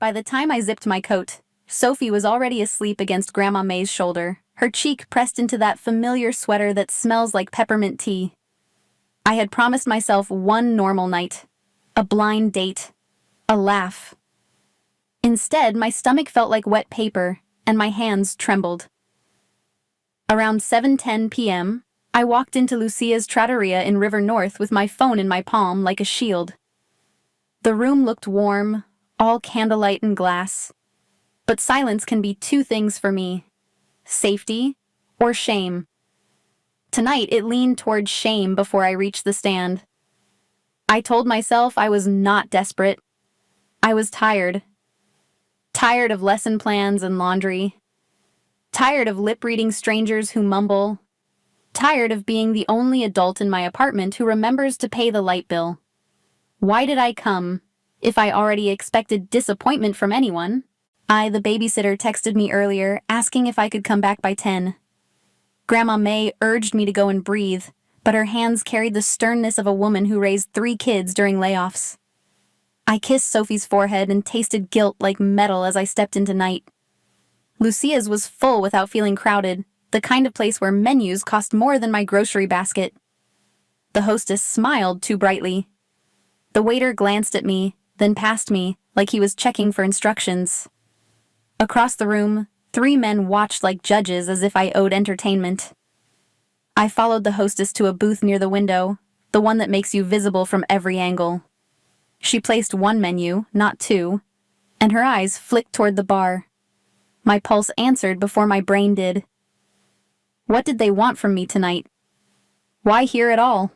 By the time I zipped my coat, Sophie was already asleep against Grandma May's shoulder, her cheek pressed into that familiar sweater that smells like peppermint tea. I had promised myself one normal night, a blind date, a laugh. Instead, my stomach felt like wet paper, and my hands trembled. Around 7:10 p.m., I walked into Lucia's trattoria in River North with my phone in my palm like a shield. The room looked warm, all candlelight and glass. But silence can be two things for me: safety or shame. Tonight, it leaned toward shame before I reached the stand. I told myself I was not desperate. I was tired. Tired of lesson plans and laundry. Tired of lip-reading strangers who mumble. Tired of being the only adult in my apartment who remembers to pay the light bill. Why did I come, if I already expected disappointment from anyone? The babysitter, texted me earlier, asking if I could come back by 10. Grandma May urged me to go and breathe, but her hands carried the sternness of a woman who raised 3 kids during layoffs. I kissed Sophie's forehead and tasted guilt like metal as I stepped into night. Lucia's was full without feeling crowded, the kind of place where menus cost more than my grocery basket. The hostess smiled too brightly. The waiter glanced at me, then past me, like he was checking for instructions. Across the room, 3 men watched like judges as if I owed entertainment. I followed the hostess to a booth near the window, the one that makes you visible from every angle. She placed 1 menu, not 2, and her eyes flicked toward the bar. My pulse answered before my brain did. What did they want from me tonight? Why here at all?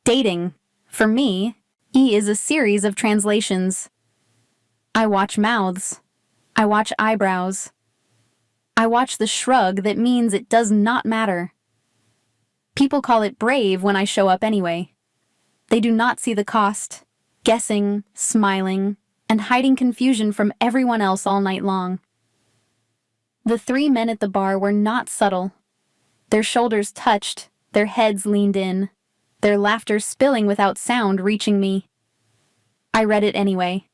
Dating, for me, is a series of translations. I watch mouths. I watch eyebrows. I watch the shrug that means it does not matter. People call it brave when I show up anyway. They do not see the cost, guessing, smiling, and hiding confusion from everyone else all night long. The 3 men at the bar were not subtle. Their shoulders touched, their heads leaned in, their laughter spilling without sound reaching me. I read it anyway.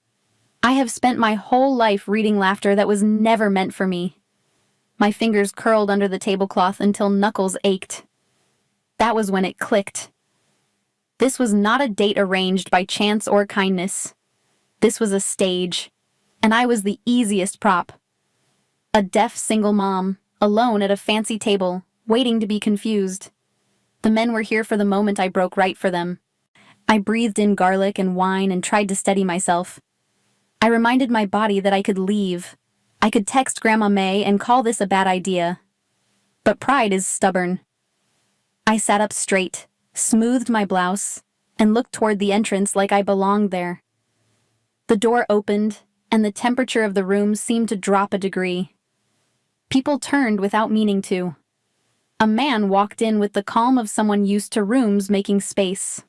I have spent my whole life reading laughter that was never meant for me. My fingers curled under the tablecloth until knuckles ached. That was when it clicked. This was not a date arranged by chance or kindness. This was a stage, and I was the easiest prop. A deaf single mom, alone at a fancy table, waiting to be confused. The men were here for the moment I broke right for them. I breathed in garlic and wine and tried to steady myself. I reminded my body that I could leave. I could text Grandma May and call this a bad idea. But pride is stubborn. I sat up straight, smoothed my blouse, and looked toward the entrance like I belonged there. The door opened, and the temperature of the room seemed to drop a degree. People turned without meaning to. A man walked in with the calm of someone used to rooms making space.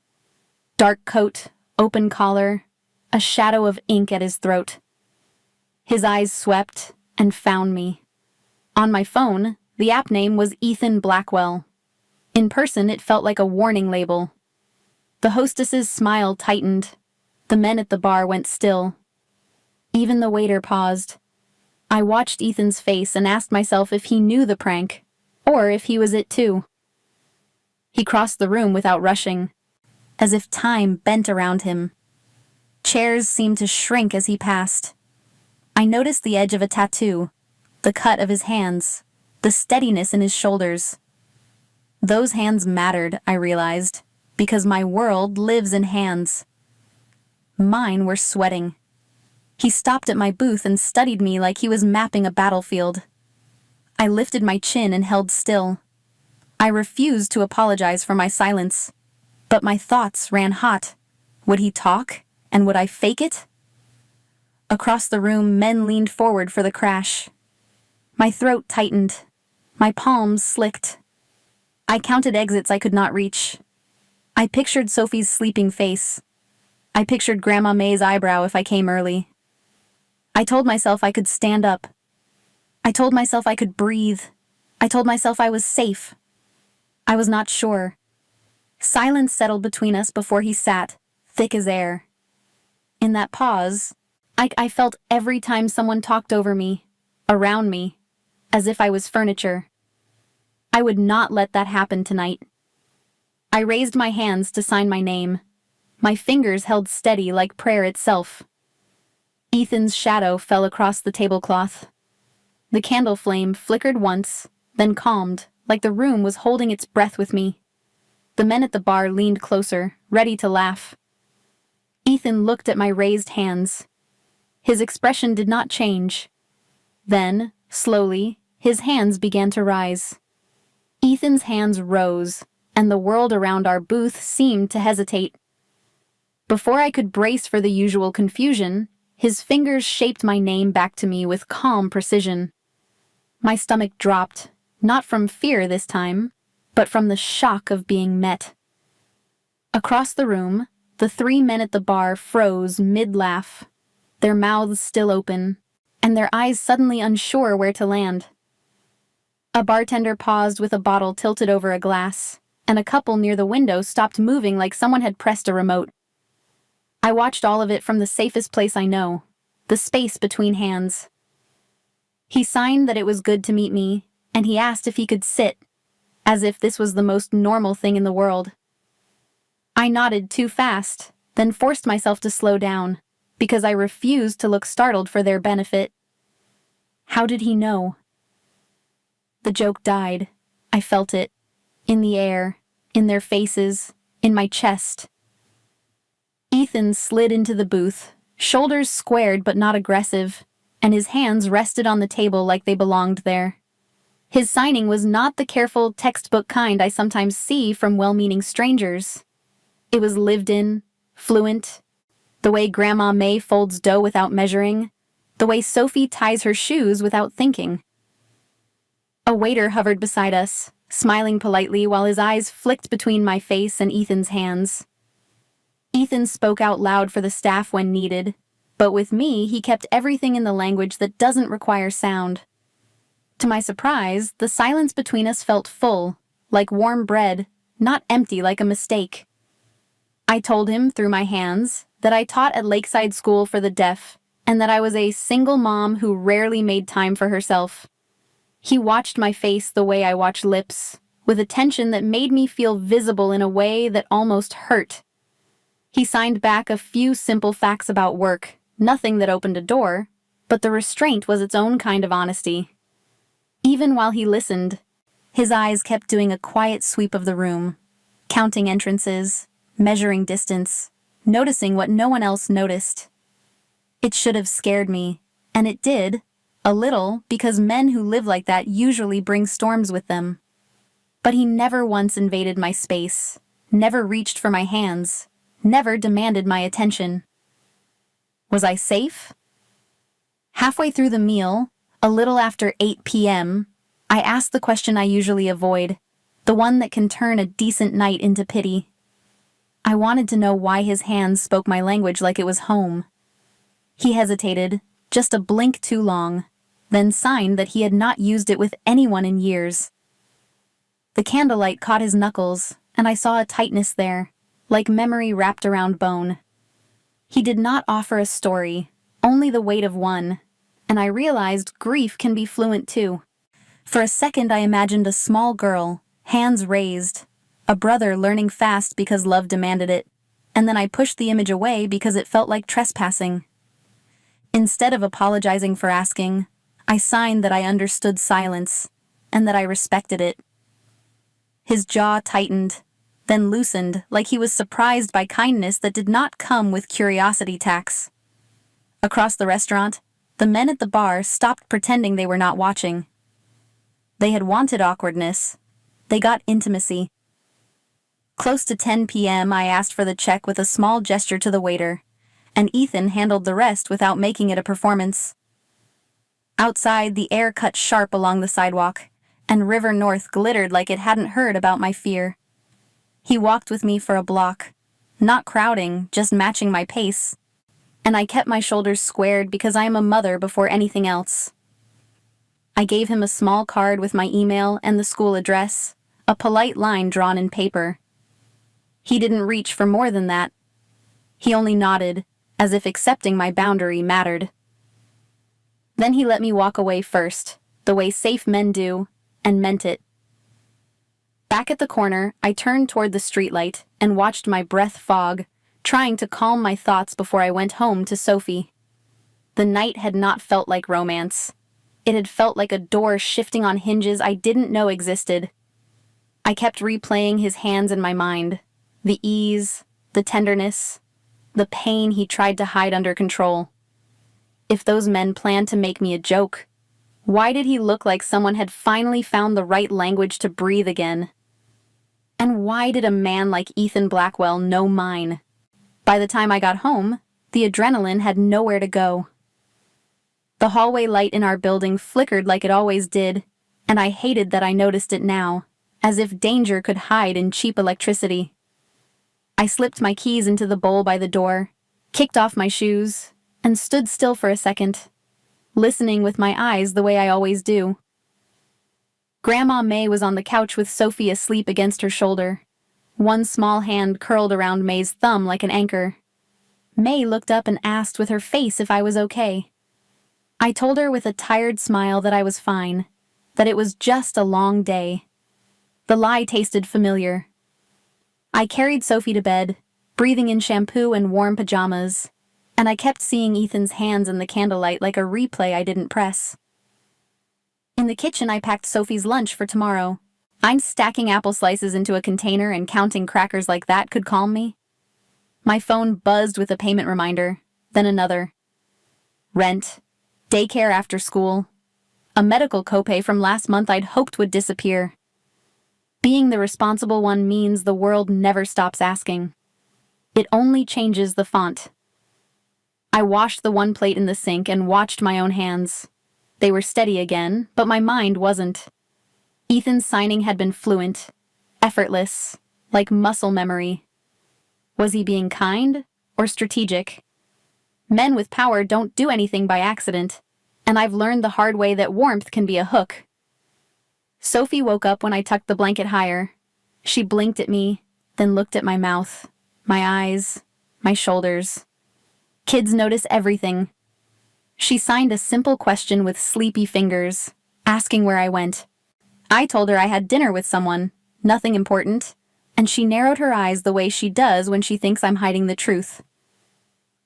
Dark coat, open collar, a shadow of ink at his throat. His eyes swept and found me. On my phone, the app name was Ethan Blackwell. In person, it felt like a warning label. The hostess's smile tightened. The men at the bar went still. Even the waiter paused. I watched Ethan's face and asked myself if he knew the prank, or if he was it too. He crossed the room without rushing, as if time bent around him. Chairs seemed to shrink as he passed. I noticed the edge of a tattoo, the cut of his hands, the steadiness in his shoulders. Those hands mattered, I realized, because my world lives in hands. Mine were sweating. He stopped at my booth and studied me like he was mapping a battlefield. I lifted my chin and held still. I refused to apologize for my silence, but my thoughts ran hot. Would he talk? And would I fake it? Across the room, men leaned forward for the crash. My throat tightened. My palms slicked. I counted exits I could not reach. I pictured Sophie's sleeping face. I pictured Grandma May's eyebrow if I came early. I told myself I could stand up. I told myself I could breathe. I told myself I was safe. I was not sure. Silence settled between us before he sat, thick as air. In that pause, I felt every time someone talked over me, around me, as if I was furniture. I would not let that happen tonight. I raised my hands to sign my name. My fingers held steady like prayer itself. Ethan's shadow fell across the tablecloth. The candle flame flickered once, then calmed, like the room was holding its breath with me. The men at the bar leaned closer, ready to laugh. Ethan looked at my raised hands. His expression did not change. Then, slowly, his hands began to rise. Ethan's hands rose, and the world around our booth seemed to hesitate. Before I could brace for the usual confusion, his fingers shaped my name back to me with calm precision. My stomach dropped, not from fear this time, but from the shock of being met. Across the room, the three men at the bar froze mid-laugh, their mouths still open, and their eyes suddenly unsure where to land. A bartender paused with a bottle tilted over a glass, and a couple near the window stopped moving like someone had pressed a remote. I watched all of it from the safest place I know, the space between hands. He signed that it was good to meet me, and he asked if he could sit, as if this was the most normal thing in the world. I nodded too fast, then forced myself to slow down, because I refused to look startled for their benefit. How did he know? The joke died. I felt it. In the air, in their faces, in my chest. Ethan slid into the booth, shoulders squared but not aggressive, and his hands rested on the table like they belonged there. His signing was not the careful, textbook kind I sometimes see from well-meaning strangers. It was lived in, fluent, the way Grandma May folds dough without measuring, the way Sophie ties her shoes without thinking. A waiter hovered beside us, smiling politely while his eyes flicked between my face and Ethan's hands. Ethan spoke out loud for the staff when needed, but with me he kept everything in the language that doesn't require sound. To my surprise, the silence between us felt full, like warm bread, not empty like a mistake. I told him, through my hands, that I taught at Lakeside School for the Deaf, and that I was a single mom who rarely made time for herself. He watched my face the way I watch lips, with a tension that made me feel visible in a way that almost hurt. He signed back a few simple facts about work, nothing that opened a door, but the restraint was its own kind of honesty. Even while he listened, his eyes kept doing a quiet sweep of the room, counting entrances, measuring distance, noticing what no one else noticed. It should have scared me, and it did, a little, because men who live like that usually bring storms with them. But he never once invaded my space, never reached for my hands, never demanded my attention. Was I safe? Halfway through the meal, a little after 8 p.m., I asked the question I usually avoid, the one that can turn a decent night into pity. I wanted to know why his hands spoke my language like it was home. He hesitated, just a blink too long, then signed that he had not used it with anyone in years. The candlelight caught his knuckles, and I saw a tightness there, like memory wrapped around bone. He did not offer a story, only the weight of one, and I realized grief can be fluent too. For a second I imagined a small girl, hands raised, a brother learning fast because love demanded it, and then I pushed the image away because it felt like trespassing. Instead of apologizing for asking, I signed that I understood silence, and that I respected it. His jaw tightened, then loosened like he was surprised by kindness that did not come with curiosity tax. Across the restaurant, the men at the bar stopped pretending they were not watching. They had wanted awkwardness. They got intimacy. Close to 10 p.m., I asked for the check with a small gesture to the waiter, and Ethan handled the rest without making it a performance. Outside, the air cut sharp along the sidewalk, and River North glittered like it hadn't heard about my fear. He walked with me for a block, not crowding, just matching my pace, and I kept my shoulders squared because I am a mother before anything else. I gave him a small card with my email and the school address, a polite line drawn in paper. He didn't reach for more than that. He only nodded, as if accepting my boundary mattered. Then he let me walk away first, the way safe men do, and meant it. Back at the corner, I turned toward the streetlight and watched my breath fog, trying to calm my thoughts before I went home to Sophie. The night had not felt like romance. It had felt like a door shifting on hinges I didn't know existed. I kept replaying his hands in my mind, the ease, the tenderness, the pain he tried to hide under control. If those men planned to make me a joke, why did he look like someone had finally found the right language to breathe again? And why did a man like Ethan Blackwell know mine? By the time I got home, the adrenaline had nowhere to go. The hallway light in our building flickered like it always did, and I hated that I noticed it now, as if danger could hide in cheap electricity. I slipped my keys into the bowl by the door, kicked off my shoes, and stood still for a second, listening with my eyes the way I always do. Grandma May was on the couch with Sophie asleep against her shoulder, one small hand curled around May's thumb like an anchor. May looked up and asked with her face if I was okay. I told her with a tired smile that I was fine, that it was just a long day. The lie tasted familiar. I carried Sophie to bed, breathing in shampoo and warm pajamas, and I kept seeing Ethan's hands in the candlelight like a replay I didn't press. In the kitchen, I packed Sophie's lunch for tomorrow. I'm stacking apple slices into a container, and counting crackers like that could calm me. My phone buzzed with a payment reminder, then another. Rent, daycare after school, a medical copay from last month I'd hoped would disappear. Being the responsible one means the world never stops asking. It only changes the font. I washed the one plate in the sink and watched my own hands. They were steady again, but my mind wasn't. Ethan's signing had been fluent, effortless, like muscle memory. Was he being kind or strategic? Men with power don't do anything by accident, and I've learned the hard way that warmth can be a hook. Sophie woke up when I tucked the blanket higher. She blinked at me, then looked at my mouth, my eyes, my shoulders. Kids notice everything. She signed a simple question with sleepy fingers, asking where I went. I told her I had dinner with someone, nothing important, and she narrowed her eyes the way she does when she thinks I'm hiding the truth.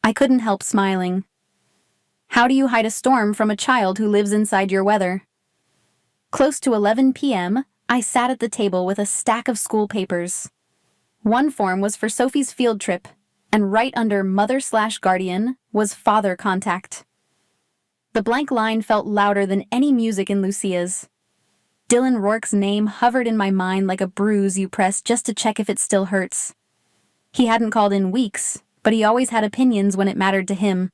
I couldn't help smiling. How do you hide a storm from a child who lives inside your weather? Close to 11 p.m., I sat at the table with a stack of school papers. One form was for Sophie's field trip, and right under mother/guardian was father contact. The blank line felt louder than any music in Lucia's. Dylan Rourke's name hovered in my mind like a bruise you press just to check if it still hurts. He hadn't called in weeks, but he always had opinions when it mattered to him.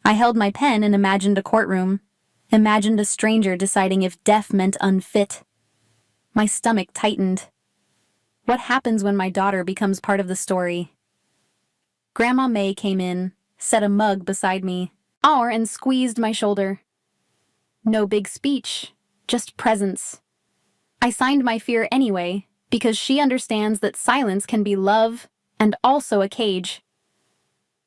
I held my pen and imagined a courtroom, imagined a stranger deciding if deaf meant unfit. My stomach tightened. What happens when my daughter becomes part of the story? Grandma May came in, set a mug beside me, and squeezed my shoulder. No big speech, just presence. I signed my fear anyway, because she understands that silence can be love and also a cage.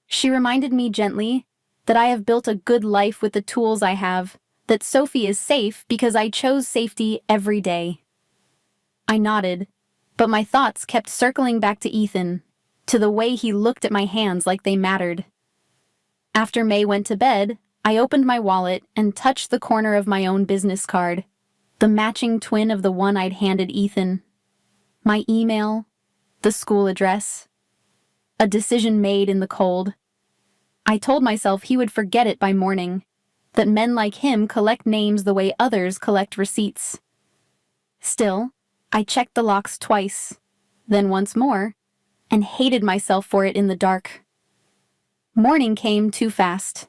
She reminded me gently that I have built a good life with the tools I have, that Sophie is safe because I chose safety every day. I nodded, but my thoughts kept circling back to Ethan, to the way he looked at my hands like they mattered. After May went to bed, I opened my wallet and touched the corner of my own business card, the matching twin of the one I'd handed Ethan. My email, the school address, a decision made in the cold. I told myself he would forget it by morning, that men like him collect names the way others collect receipts. Still, I checked the locks twice, then once more, and hated myself for it in the dark. Morning came too fast.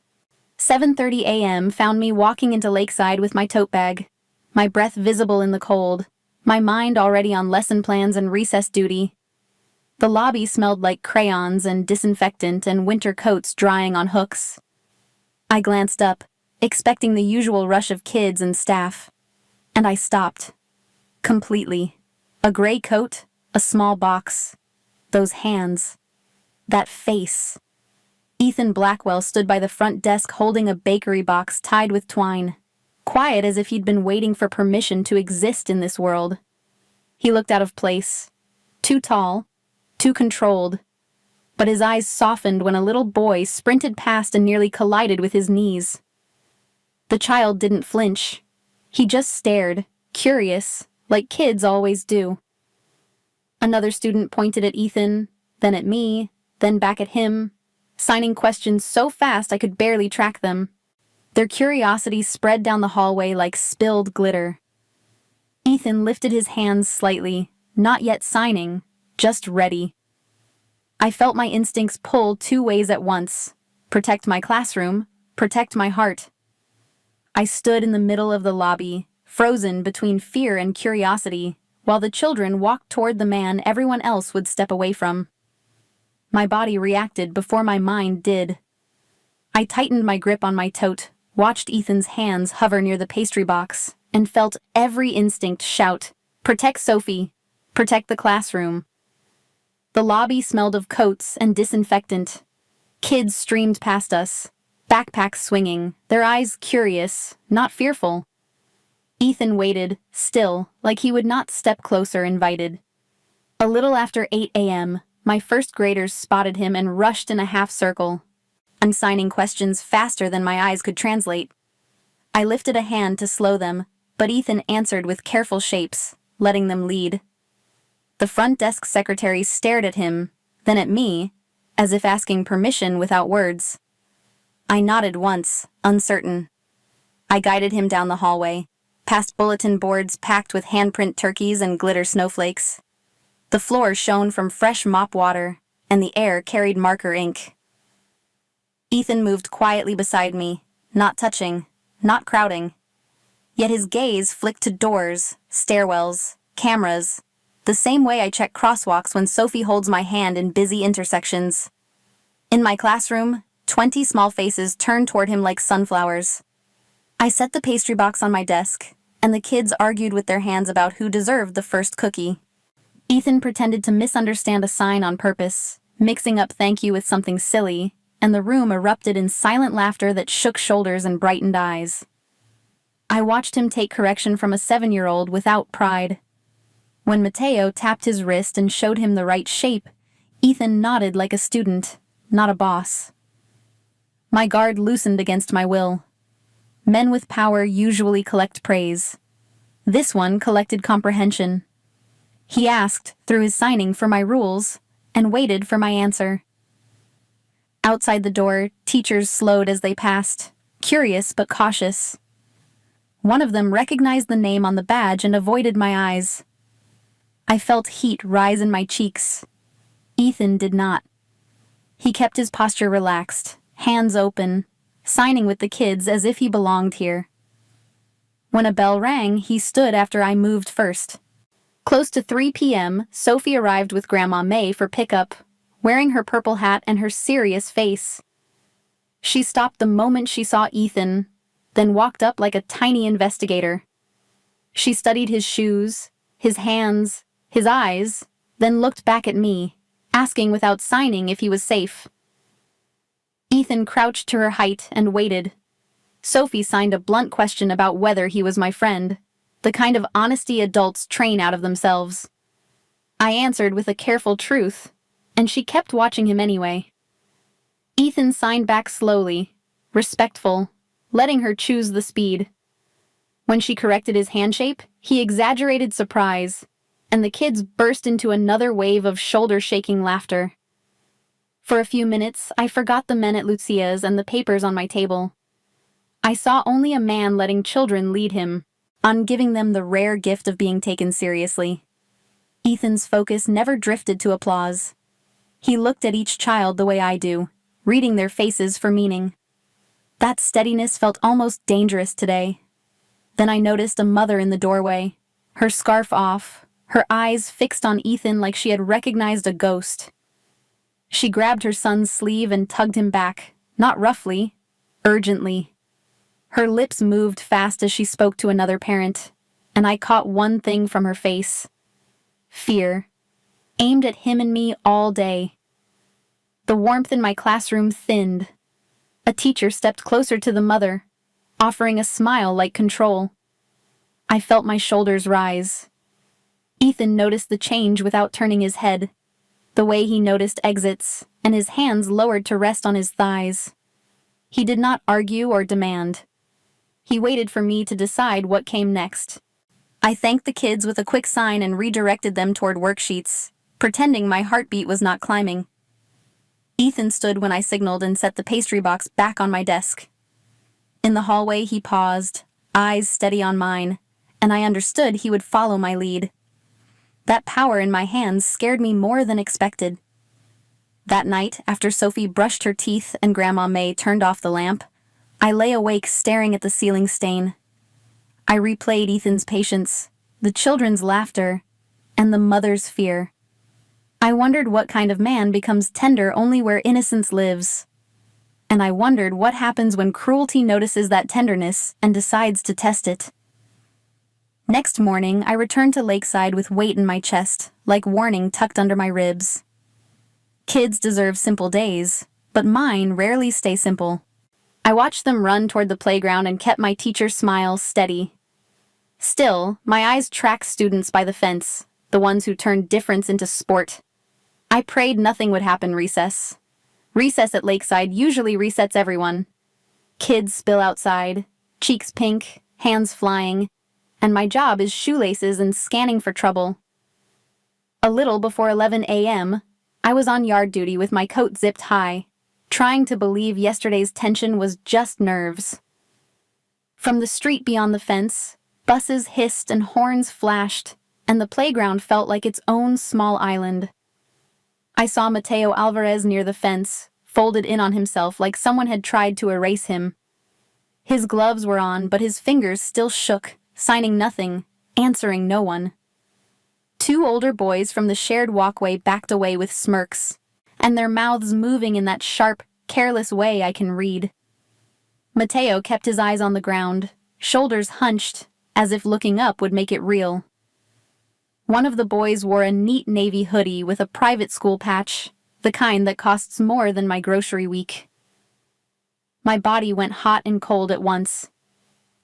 7:30 a.m. found me walking into Lakeside with my tote bag, my breath visible in the cold, my mind already on lesson plans and recess duty. The lobby smelled like crayons and disinfectant and winter coats drying on hooks. I glanced up, expecting the usual rush of kids and staff, and I stopped. Completely. A gray coat, a small box, those hands, that face. Ethan Blackwell stood by the front desk holding a bakery box tied with twine, quiet as if he'd been waiting for permission to exist in this world. He looked out of place, too tall, too controlled, but his eyes softened when a little boy sprinted past and nearly collided with his knees. The child didn't flinch. He just stared, curious, like kids always do. Another student pointed at Ethan, then at me, then back at him, signing questions so fast I could barely track them. Their curiosity spread down the hallway like spilled glitter. Ethan lifted his hands slightly, not yet signing, just ready. I felt my instincts pull two ways at once: protect my classroom, protect my heart. I stood in the middle of the lobby, frozen between fear and curiosity, while the children walked toward the man everyone else would step away from. My body reacted before my mind did. I tightened my grip on my tote, watched Ethan's hands hover near the pastry box, and felt every instinct shout, "Protect Sophie! Protect the classroom!" The lobby smelled of coats and disinfectant. Kids streamed past us, backpacks swinging, their eyes curious, not fearful. Ethan waited, still, like he would not step closer invited. A little after 8 a.m., my first graders spotted him and rushed in a half circle, unsigning questions faster than my eyes could translate. I lifted a hand to slow them, but Ethan answered with careful shapes, letting them lead. The front desk secretary stared at him, then at me, as if asking permission without words. I nodded once, uncertain. I guided him down the hallway, past bulletin boards packed with handprint turkeys and glitter snowflakes. The floor shone from fresh mop water, and the air carried marker ink. Ethan moved quietly beside me, not touching, not crowding. Yet his gaze flicked to doors, stairwells, cameras, the same way I check crosswalks when Sophie holds my hand in busy intersections. In my classroom, 20 small faces turned toward him like sunflowers. I set the pastry box on my desk, and the kids argued with their hands about who deserved the first cookie. Ethan pretended to misunderstand a sign on purpose, mixing up thank you with something silly, and the room erupted in silent laughter that shook shoulders and brightened eyes. I watched him take correction from a 7-year-old without pride. When Mateo tapped his wrist and showed him the right shape, Ethan nodded like a student, not a boss. My guard loosened against my will. Men with power usually collect praise. This one collected comprehension. He asked, through his signing, for my rules, and waited for my answer. Outside the door, teachers slowed as they passed, curious but cautious. One of them recognized the name on the badge and avoided my eyes. I felt heat rise in my cheeks. Ethan did not. He kept his posture relaxed, hands open, signing with the kids as if he belonged here. When a bell rang, he stood after I moved first. Close to 3 p.m., Sophie arrived with Grandma May for pickup, wearing her purple hat and her serious face. She stopped the moment she saw Ethan, then walked up like a tiny investigator. She studied his shoes, his hands, his eyes, then looked back at me, asking without signing if he was safe. Ethan crouched to her height and waited. Sophie signed a blunt question about whether he was my friend, the kind of honesty adults train out of themselves. I answered with a careful truth, and she kept watching him anyway. Ethan signed back slowly, respectful, letting her choose the speed. When she corrected his hand shape, he exaggerated surprise, and the kids burst into another wave of shoulder-shaking laughter. For a few minutes, I forgot the men at Lucia's and the papers on my table. I saw only a man letting children lead him, on giving them the rare gift of being taken seriously. Ethan's focus never drifted to applause. He looked at each child the way I do, reading their faces for meaning. That steadiness felt almost dangerous today. Then I noticed a mother in the doorway, her scarf off, her eyes fixed on Ethan like she had recognized a ghost. She grabbed her son's sleeve and tugged him back, not roughly, urgently. Her lips moved fast as she spoke to another parent, and I caught one thing from her face: fear, aimed at him and me all day. The warmth in my classroom thinned. A teacher stepped closer to the mother, offering a smile like control. I felt my shoulders rise. Ethan noticed the change without turning his head, the way he noticed exits, and his hands lowered to rest on his thighs. He did not argue or demand. He waited for me to decide what came next. I thanked the kids with a quick sign and redirected them toward worksheets, pretending my heartbeat was not climbing. Ethan stood when I signaled and set the pastry box back on my desk. In the hallway, he paused, eyes steady on mine, and I understood he would follow my lead. That power in my hands scared me more than expected. That night, after Sophie brushed her teeth and Grandma May turned off the lamp, I lay awake staring at the ceiling stain. I replayed Ethan's patience, the children's laughter, and the mother's fear. I wondered what kind of man becomes tender only where innocence lives. And I wondered what happens when cruelty notices that tenderness and decides to test it. Next morning, I returned to Lakeside with weight in my chest, like warning tucked under my ribs. Kids deserve simple days, but mine rarely stay simple. I watched them run toward the playground and kept my teacher's smile steady. Still, my eyes tracked students by the fence, the ones who turned difference into sport. I prayed nothing would happen recess. Recess at Lakeside usually resets everyone. Kids spill outside, cheeks pink, hands flying, and my job is shoelaces and scanning for trouble. A little before 11 a.m., I was on yard duty with my coat zipped high, trying to believe yesterday's tension was just nerves. From the street beyond the fence, buses hissed and horns flashed, and the playground felt like its own small island. I saw Mateo Alvarez near the fence, folded in on himself like someone had tried to erase him. His gloves were on, but his fingers still shook, signing nothing, answering no one. Two older boys from the shared walkway backed away with smirks, and their mouths moving in that sharp, careless way I can read. Mateo kept his eyes on the ground, shoulders hunched, as if looking up would make it real. One of the boys wore a neat navy hoodie with a private school patch, the kind that costs more than my grocery week. My body went hot and cold at once.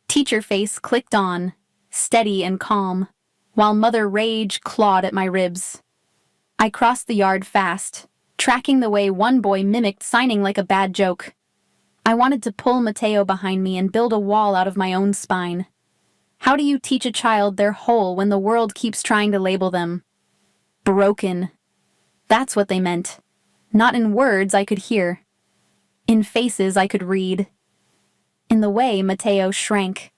Teacher face clicked on, steady and calm, while mother rage clawed at my ribs. I crossed the yard fast, tracking the way one boy mimicked signing like a bad joke. I wanted to pull Mateo behind me and build a wall out of my own spine. How do you teach a child they're whole when the world keeps trying to label them? Broken. That's what they meant. Not in words I could hear. In faces I could read. In the way Mateo shrank.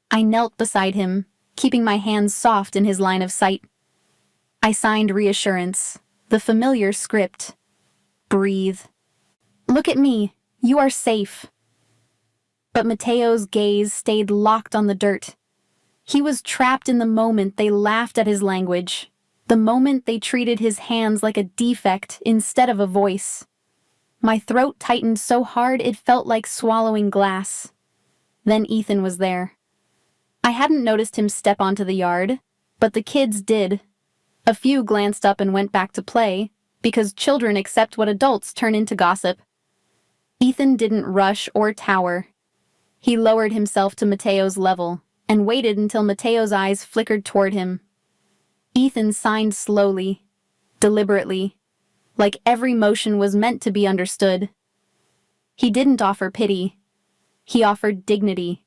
I knelt beside him, keeping my hands soft in his line of sight. I signed reassurance, the familiar script. Breathe. Look at me. You are safe. But Mateo's gaze stayed locked on the dirt. He was trapped in the moment they laughed at his language, the moment they treated his hands like a defect instead of a voice. My throat tightened so hard it felt like swallowing glass. Then Ethan was there. I hadn't noticed him step onto the yard, but the kids did. A few glanced up and went back to play, because children accept what adults turn into gossip. Ethan didn't rush or tower. He lowered himself to Mateo's level and waited until Mateo's eyes flickered toward him. Ethan signed slowly, deliberately, like every motion was meant to be understood. He didn't offer pity. He offered dignity.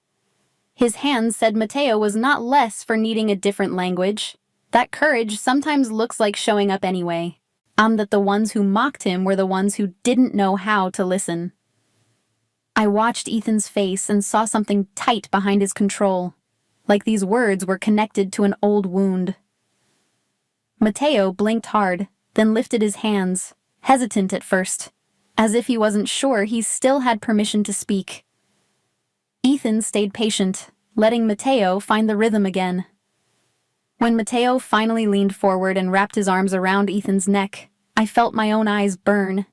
His hands said Mateo was not less for needing a different language. That courage sometimes looks like showing up anyway. That the ones who mocked him were the ones who didn't know how to listen. I watched Ethan's face and saw something tight behind his control, like these words were connected to an old wound. Mateo blinked hard, then lifted his hands, hesitant at first, as if he wasn't sure he still had permission to speak. Ethan stayed patient, letting Mateo find the rhythm again. When Mateo finally leaned forward and wrapped his arms around Ethan's neck, I felt my own eyes burn.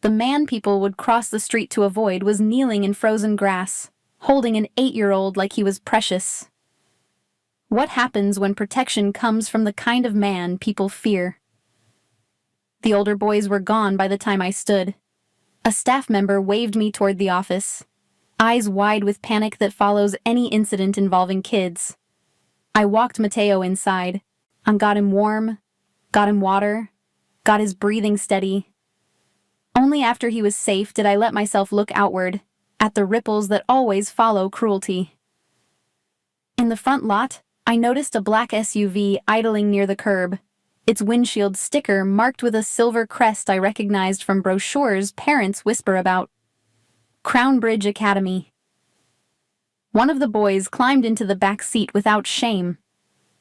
The man people would cross the street to avoid was kneeling in frozen grass, holding an 8-year-old like he was precious. What happens when protection comes from the kind of man people fear? The older boys were gone by the time I stood. A staff member waved me toward the office, eyes wide with panic that follows any incident involving kids. I walked Mateo inside, and got him warm, got him water, got his breathing steady. Only after he was safe did I let myself look outward, at the ripples that always follow cruelty. In the front lot, I noticed a black SUV idling near the curb, its windshield sticker marked with a silver crest I recognized from brochures parents whisper about. Crown Bridge Academy. One of the boys climbed into the back seat without shame.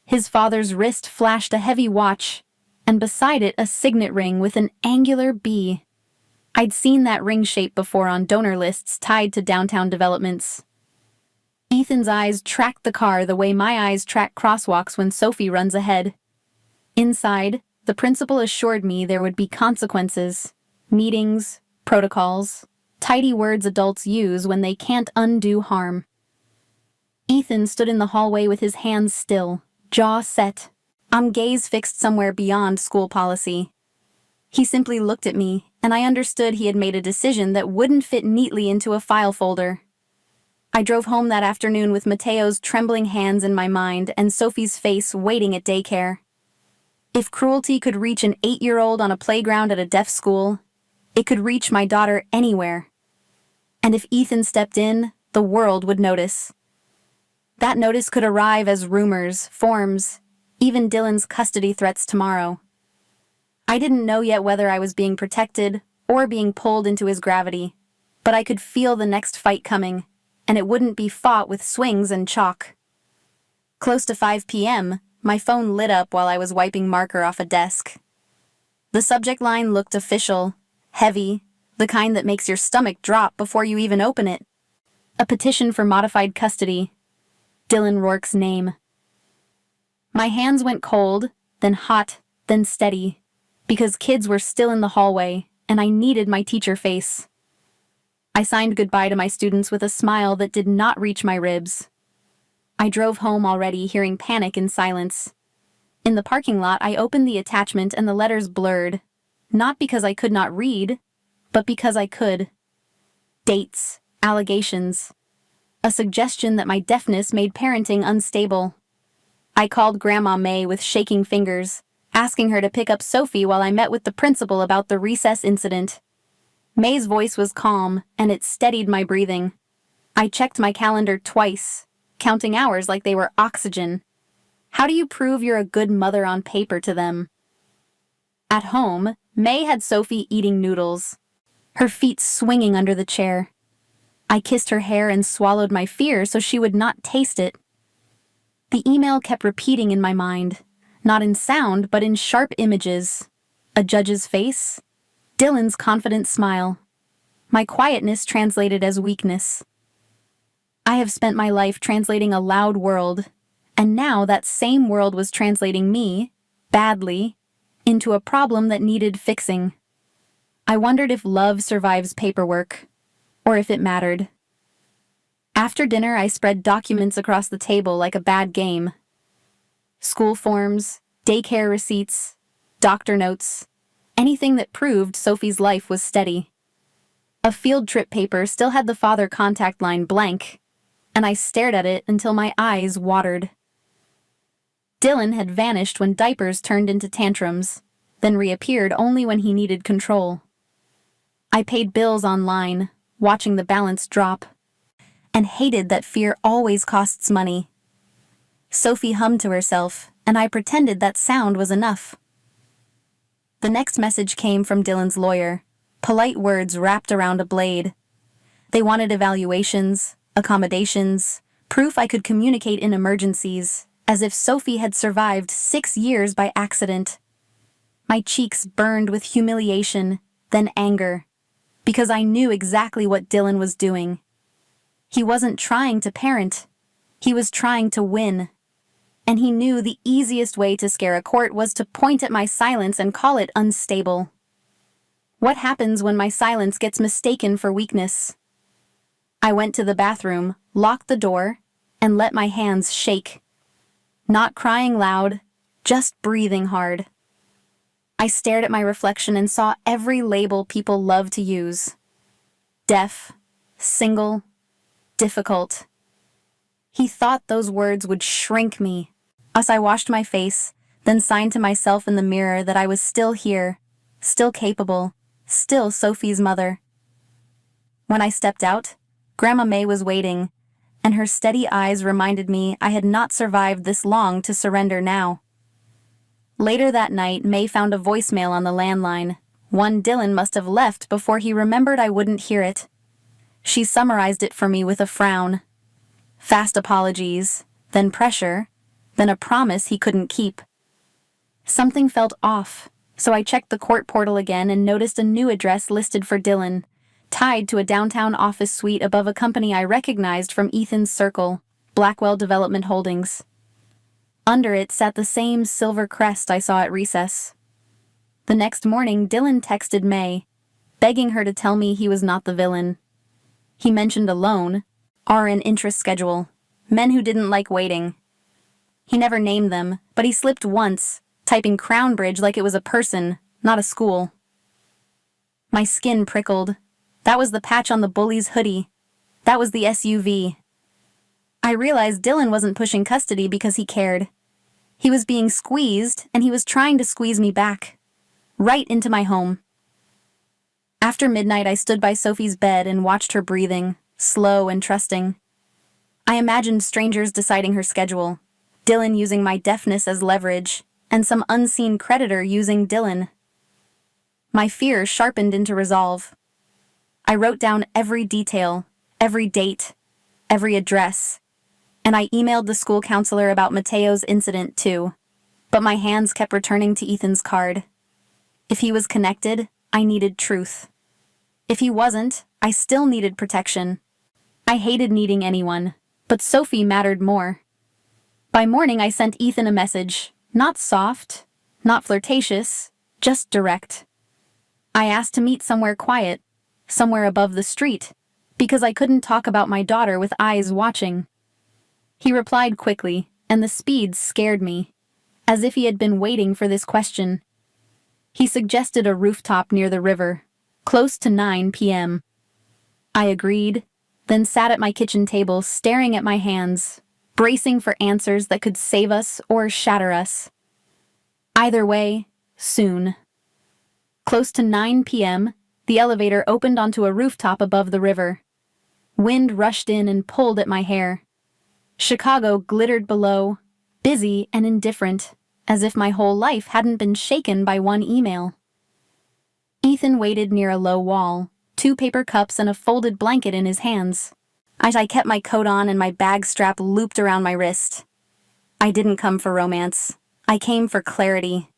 His father's wrist flashed a heavy watch, and beside it a signet ring with an angular B. I'd seen that ring shape before on donor lists tied to downtown developments. Ethan's eyes tracked the car the way my eyes track crosswalks when Sophie runs ahead. Inside, the principal assured me there would be consequences, meetings, protocols, tidy words adults use when they can't undo harm. Ethan stood in the hallway with his hands still, jaw set, gaze fixed somewhere beyond school policy. He simply looked at me, and I understood he had made a decision that wouldn't fit neatly into a file folder. I drove home that afternoon with Mateo's trembling hands in my mind and Sophie's face waiting at daycare. If cruelty could reach an 8-year-old on a playground at a deaf school, it could reach my daughter anywhere. And if Ethan stepped in, the world would notice. That notice could arrive as rumors, forms, even Dylan's custody threats tomorrow. I didn't know yet whether I was being protected or being pulled into his gravity, but I could feel the next fight coming, and it wouldn't be fought with swings and chalk. Close to 5 p.m., my phone lit up while I was wiping marker off a desk. The subject line looked official, heavy, the kind that makes your stomach drop before you even open it. A petition for modified custody. Dylan Rourke's name. My hands went cold, then hot, then steady, because kids were still in the hallway, and I needed my teacher face. I signed goodbye to my students with a smile that did not reach my ribs. I drove home already, hearing panic in silence. In the parking lot, I opened the attachment and the letters blurred, not because I could not read, but because I could. Dates, allegations, a suggestion that my deafness made parenting unstable. I called Grandma May with shaking fingers, asking her to pick up Sophie while I met with the principal about the recess incident. May's voice was calm, and it steadied my breathing. I checked my calendar twice, counting hours like they were oxygen. How do you prove you're a good mother on paper to them? At home, May had Sophie eating noodles, her feet swinging under the chair. I kissed her hair and swallowed my fear so she would not taste it. The email kept repeating in my mind, not in sound but in sharp images. A judge's face, Dylan's confident smile. My quietness translated as weakness. I have spent my life translating a loud world, and now that same world was translating me, badly, into a problem that needed fixing. I wondered if love survives paperwork, or if it mattered. After dinner, I spread documents across the table like a bad game. School forms, daycare receipts, doctor notes, anything that proved Sophie's life was steady. A field trip paper still had the father contact line blank, and I stared at it until my eyes watered. Dylan had vanished when diapers turned into tantrums, then reappeared only when he needed control. I paid bills online, watching the balance drop, and hated that fear always costs money. Sophie hummed to herself, and I pretended that sound was enough. The next message came from Dylan's lawyer, polite words wrapped around a blade. They wanted evaluations, accommodations, proof I could communicate in emergencies, as if Sophie had survived 6 years by accident. My cheeks burned with humiliation, then anger, because I knew exactly what Dylan was doing. He wasn't trying to parent. He was trying to win. And he knew the easiest way to scare a court was to point at my silence and call it unstable. What happens when my silence gets mistaken for weakness? I went to the bathroom, locked the door, and let my hands shake. Not crying loud, just breathing hard. I stared at my reflection and saw every label people love to use. Deaf, single, difficult. He thought those words would shrink me. As I washed my face, then signed to myself in the mirror that I was still here, still capable, still Sophie's mother. When I stepped out, Grandma May was waiting, and her steady eyes reminded me I had not survived this long to surrender now. Later that night, May found a voicemail on the landline, one Dylan must have left before he remembered I wouldn't hear it. She summarized it for me with a frown. Fast apologies, then pressure, then a promise he couldn't keep. Something felt off, so I checked the court portal again and noticed a new address listed for Dylan, tied to a downtown office suite above a company I recognized from Ethan's circle, Blackwell Development Holdings. Under it sat the same silver crest I saw at recess. The next morning, Dylan texted May, begging her to tell me he was not the villain. He mentioned a loan, or an interest schedule, men who didn't like waiting. He never named them, but he slipped once, typing Crownbridge like it was a person, not a school. My skin prickled. That was the patch on the bully's hoodie. That was the SUV. I realized Dylan wasn't pushing custody because he cared. He was being squeezed, and he was trying to squeeze me back. Right into my home. After midnight, I stood by Sophie's bed and watched her breathing, slow and trusting. I imagined strangers deciding her schedule, Dylan using my deafness as leverage, and some unseen creditor using Dylan. My fear sharpened into resolve. I wrote down every detail, every date, every address, and I emailed the school counselor about Mateo's incident too, but my hands kept returning to Ethan's card. If he was connected, I needed truth. If he wasn't, I still needed protection. I hated needing anyone, but Sophie mattered more. By morning, I sent Ethan a message, not soft, not flirtatious, just direct. I asked to meet somewhere quiet, somewhere above the street, because I couldn't talk about my daughter with eyes watching. He replied quickly, and the speed scared me, as if he had been waiting for this question. He suggested a rooftop near the river, close to 9 p.m. I agreed, then sat at my kitchen table staring at my hands, bracing for answers that could save us or shatter us. Either way, soon. Close to 9 p.m., the elevator opened onto a rooftop above the river. Wind rushed in and pulled at my hair. Chicago glittered below, busy and indifferent, as if my whole life hadn't been shaken by one email. Ethan waited near a low wall, 2 paper cups and a folded blanket in his hands. I kept my coat on and my bag strap looped around my wrist. I didn't come for romance. I came for clarity.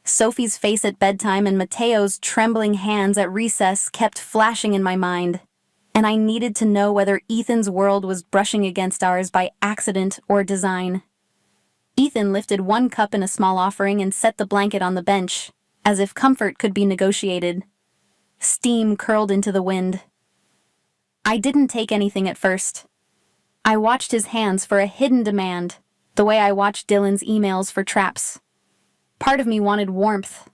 Sophie's face at bedtime and Mateo's trembling hands at recess kept flashing in my mind, and I needed to know whether Ethan's world was brushing against ours by accident or design. Ethan lifted 1 cup in a small offering and set the blanket on the bench, as if comfort could be negotiated. Steam curled into the wind. I didn't take anything at first. I watched his hands for a hidden demand, the way I watched Dylan's emails for traps. Part of me wanted warmth.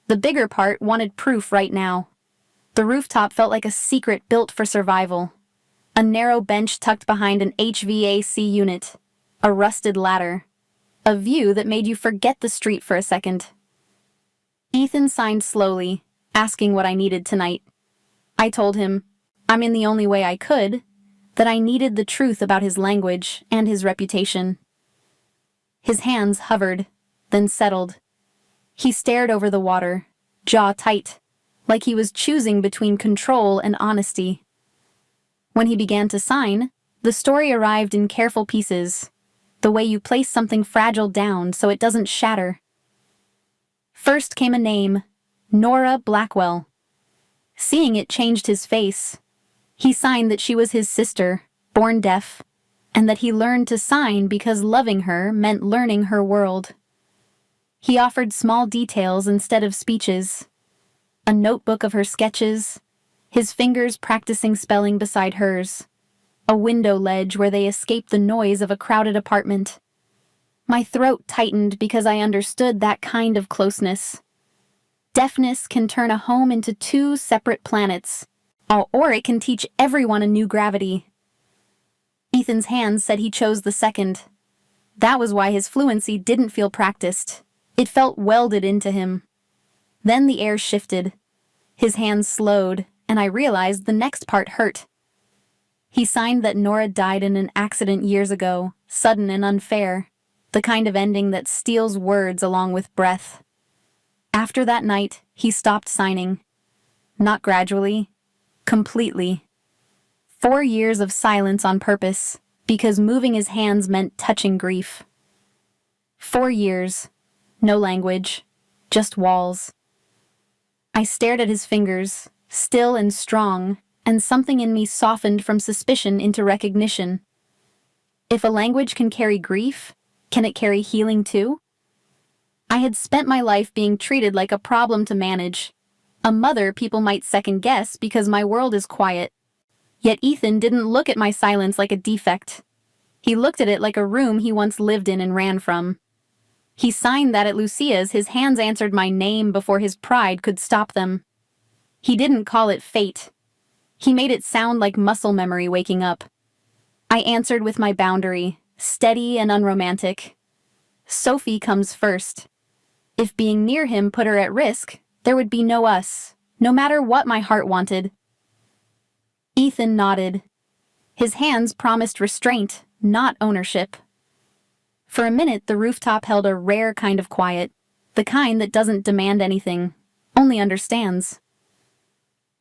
The bigger part wanted proof right now. The rooftop felt like a secret built for survival. A narrow bench tucked behind an HVAC unit. A rusted ladder. A view that made you forget the street for a second. Ethan signed slowly, asking what I needed tonight. I told him, I'm in the only way I could, that I needed the truth about his language and his reputation. His hands hovered, then settled. He stared over the water, jaw tight, like he was choosing between control and honesty. When he began to sign, the story arrived in careful pieces, the way you place something fragile down so it doesn't shatter. First came a name, Nora Blackwell. Seeing it changed his face. He signed that she was his sister, born deaf, and that he learned to sign because loving her meant learning her world. He offered small details instead of speeches. A notebook of her sketches, his fingers practicing spelling beside hers, a window ledge where they escaped the noise of a crowded apartment. My throat tightened because I understood that kind of closeness. Deafness can turn a home into two separate planets, or it can teach everyone a new gravity. Ethan's hands said he chose the second. That was why his fluency didn't feel practiced. It felt welded into him. Then the air shifted. His hands slowed, and I realized the next part hurt. He signed that Nora died in an accident years ago, sudden and unfair, the kind of ending that steals words along with breath. After that night, he stopped signing. Not gradually, completely. 4 years of silence on purpose, because moving his hands meant touching grief. 4 years. No language, just walls. I stared at his fingers, still and strong, and something in me softened from suspicion into recognition. If a language can carry grief, can it carry healing too? I had spent my life being treated like a problem to manage. A mother people might second-guess because my world is quiet. Yet Ethan didn't look at my silence like a defect. He looked at it like a room he once lived in and ran from. He signed that at Lucia's his hands answered my name before his pride could stop them. He didn't call it fate. He made it sound like muscle memory waking up. I answered with my boundary, steady and unromantic. Sophie comes first. If being near him put her at risk, there would be no us, no matter what my heart wanted. Ethan nodded. His hands promised restraint, not ownership. For a minute, the rooftop held a rare kind of quiet, the kind that doesn't demand anything, only understands.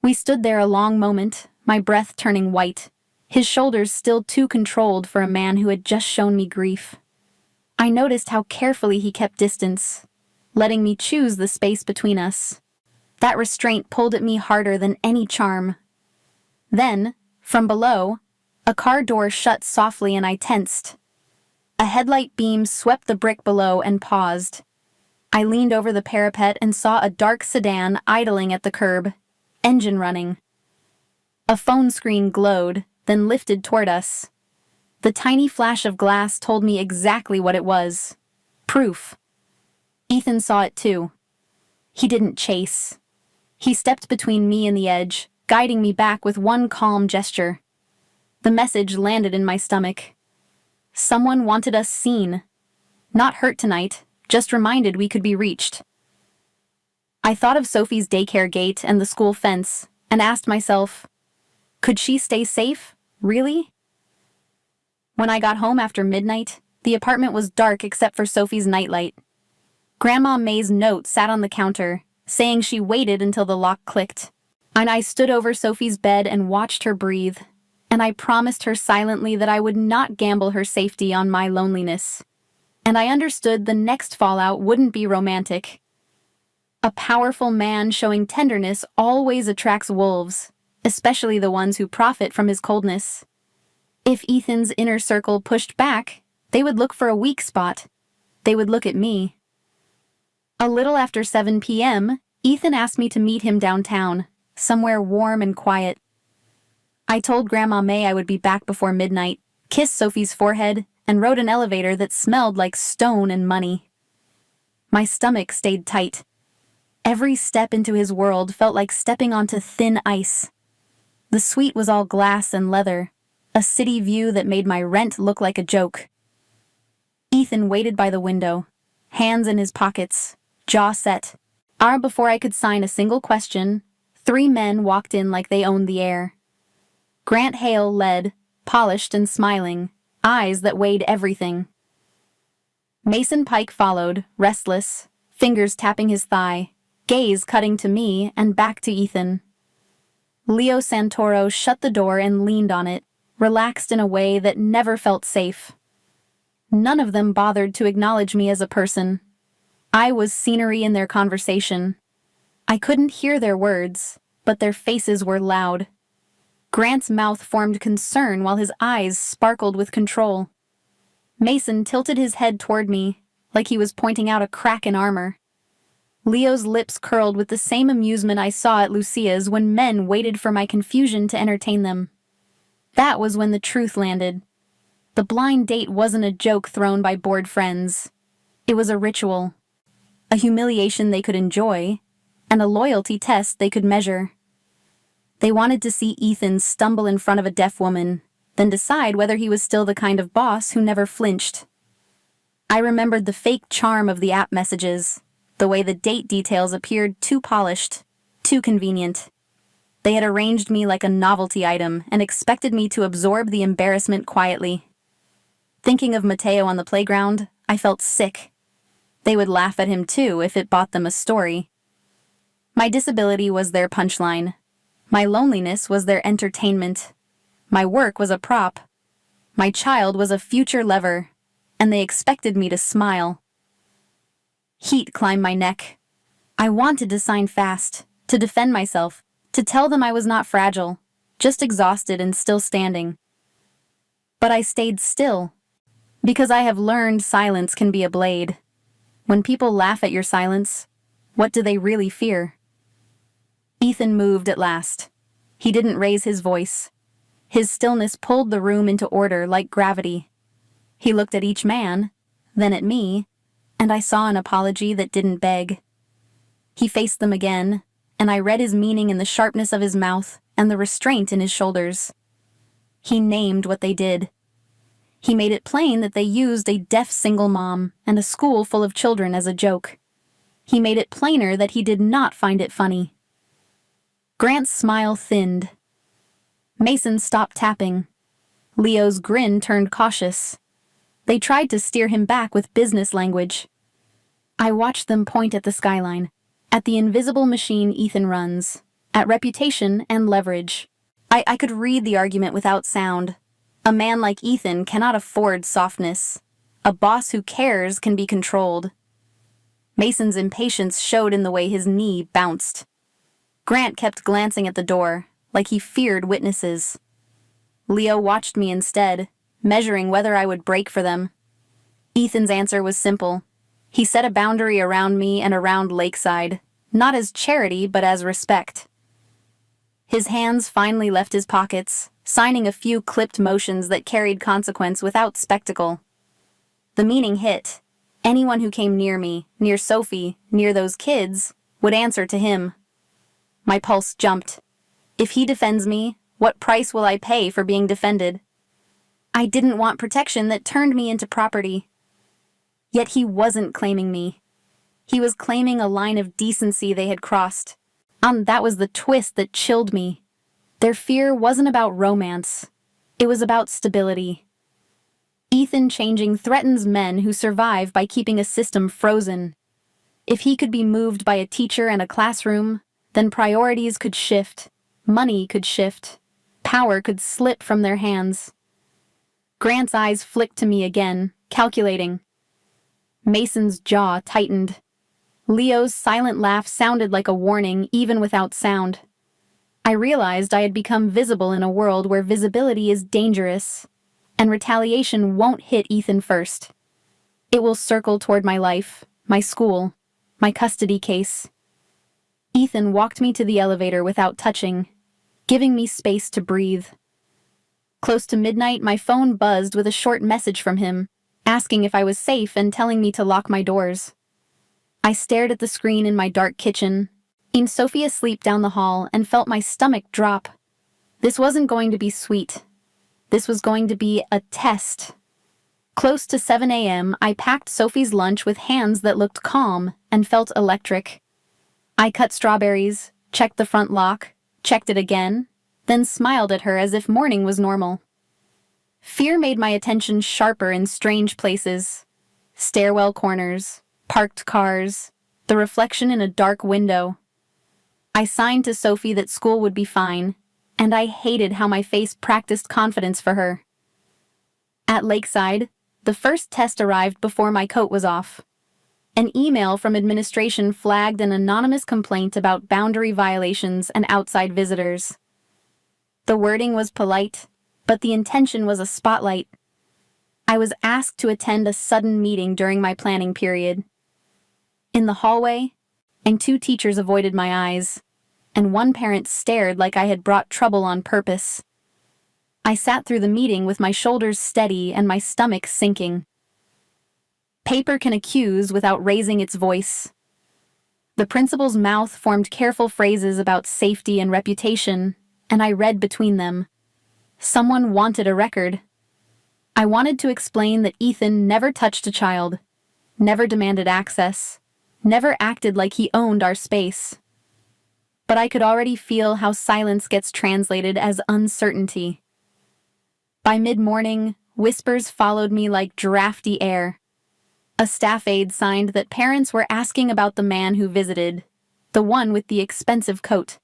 We stood there a long moment, my breath turning white, his shoulders still too controlled for a man who had just shown me grief. I noticed how carefully he kept distance, letting me choose the space between us. That restraint pulled at me harder than any charm. Then, from below, a car door shut softly and I tensed. A headlight beam swept the brick below and paused. I leaned over the parapet and saw a dark sedan idling at the curb, engine running. A phone screen glowed, then lifted toward us. The tiny flash of glass told me exactly what it was. Proof. Ethan saw it too. He didn't chase. He stepped between me and the edge, guiding me back with one calm gesture. The message landed in my stomach. Someone wanted us seen. Not hurt tonight, just reminded we could be reached. I thought of Sophie's daycare gate and the school fence, and asked myself, could she stay safe, really? When I got home after midnight, the apartment was dark except for Sophie's nightlight. Grandma May's note sat on the counter, saying she waited until the lock clicked. And I stood over Sophie's bed and watched her breathe, and I promised her silently that I would not gamble her safety on my loneliness. And I understood the next fallout wouldn't be romantic. A powerful man showing tenderness always attracts wolves, especially the ones who profit from his coldness. If Ethan's inner circle pushed back, they would look for a weak spot. They would look at me. A little after 7 p.m., Ethan asked me to meet him downtown, somewhere warm and quiet. I told Grandma May I would be back before midnight, kissed Sophie's forehead, and rode an elevator that smelled like stone and money. My stomach stayed tight. Every step into his world felt like stepping onto thin ice. The suite was all glass and leather, a city view that made my rent look like a joke. Ethan waited by the window, hands in his pockets, jaw set. Before I could sign a single question, 3 men walked in like they owned the air. Grant Hale led, polished and smiling, eyes that weighed everything. Mason Pike followed, restless, fingers tapping his thigh, gaze cutting to me and back to Ethan. Leo Santoro shut the door and leaned on it, relaxed in a way that never felt safe. None of them bothered to acknowledge me as a person. I was scenery in their conversation. I couldn't hear their words, but their faces were loud. Grant's mouth formed concern while his eyes sparkled with control. Mason tilted his head toward me, like he was pointing out a crack in armor. Leo's lips curled with the same amusement I saw at Lucia's when men waited for my confusion to entertain them. That was when the truth landed. The blind date wasn't a joke thrown by bored friends. It was a ritual. A humiliation they could enjoy, and a loyalty test they could measure. They wanted to see Ethan stumble in front of a deaf woman, then decide whether he was still the kind of boss who never flinched. I remembered the fake charm of the app messages, the way the date details appeared too polished, too convenient. They had arranged me like a novelty item and expected me to absorb the embarrassment quietly. Thinking of Mateo on the playground, I felt sick. They would laugh at him too if it bought them a story. My disability was their punchline. My loneliness was their entertainment. My work was a prop. My child was a future lever, and they expected me to smile. Heat climbed my neck. I wanted to sign fast, to defend myself, to tell them I was not fragile, just exhausted and still standing. But I stayed still, because I have learned silence can be a blade. When people laugh at your silence, what do they really fear? Ethan moved at last. He didn't raise his voice. His stillness pulled the room into order like gravity. He looked at each man, then at me, and I saw an apology that didn't beg. He faced them again, and I read his meaning in the sharpness of his mouth and the restraint in his shoulders. He named what they did. He made it plain that they used a deaf single mom and a school full of children as a joke. He made it plainer that he did not find it funny. Grant's smile thinned. Mason stopped tapping. Leo's grin turned cautious. They tried to steer him back with business language. I watched them point at the skyline, at the invisible machine Ethan runs, at reputation and leverage. I could read the argument without sound. A man like Ethan cannot afford softness. A boss who cares can be controlled. Mason's impatience showed in the way his knee bounced. Grant kept glancing at the door, like he feared witnesses. Leo watched me instead, measuring whether I would break for them. Ethan's answer was simple. He set a boundary around me and around Lakeside, not as charity but as respect. His hands finally left his pockets, signing a few clipped motions that carried consequence without spectacle. The meaning hit. Anyone who came near me, near Sophie, near those kids, would answer to him. My pulse jumped. If he defends me, what price will I pay for being defended? I didn't want protection that turned me into property. Yet he wasn't claiming me. He was claiming a line of decency they had crossed. That was the twist that chilled me. Their fear wasn't about romance. It was about stability. Ethan changing threatens men who survive by keeping a system frozen. If he could be moved by a teacher and a classroom, then priorities could shift, money could shift, power could slip from their hands. Grant's eyes flicked to me again, calculating. Mason's jaw tightened. Leo's silent laugh sounded like a warning, even without sound. I realized I had become visible in a world where visibility is dangerous, and retaliation won't hit Ethan first. It will circle toward my life, my school, my custody case. Ethan walked me to the elevator without touching, giving me space to breathe. Close to midnight, my phone buzzed with a short message from him, asking if I was safe and telling me to lock my doors. I stared at the screen in my dark kitchen, seen Sophie asleep down the hall, and felt my stomach drop. This wasn't going to be sweet. This was going to be a test. Close to 7 a.m., I packed Sophie's lunch with hands that looked calm and felt electric. I cut strawberries, checked the front lock, checked it again, then smiled at her as if morning was normal. Fear made my attention sharper in strange places. Stairwell corners, parked cars, the reflection in a dark window. I signed to Sophie that school would be fine, and I hated how my face practiced confidence for her. At Lakeside, the first test arrived before my coat was off. An email from administration flagged an anonymous complaint about boundary violations and outside visitors. The wording was polite, but the intention was a spotlight. I was asked to attend a sudden meeting during my planning period. In the hallway, and 2 teachers avoided my eyes, and 1 parent stared like I had brought trouble on purpose. I sat through the meeting with my shoulders steady and my stomach sinking. Paper can accuse without raising its voice. The principal's mouth formed careful phrases about safety and reputation, and I read between them. Someone wanted a record. I wanted to explain that Ethan never touched a child, never demanded access, never acted like he owned our space. But I could already feel how silence gets translated as uncertainty. By mid-morning, whispers followed me like drafty air. A staff aide signed that parents were asking about the man who visited, the one with the expensive coat.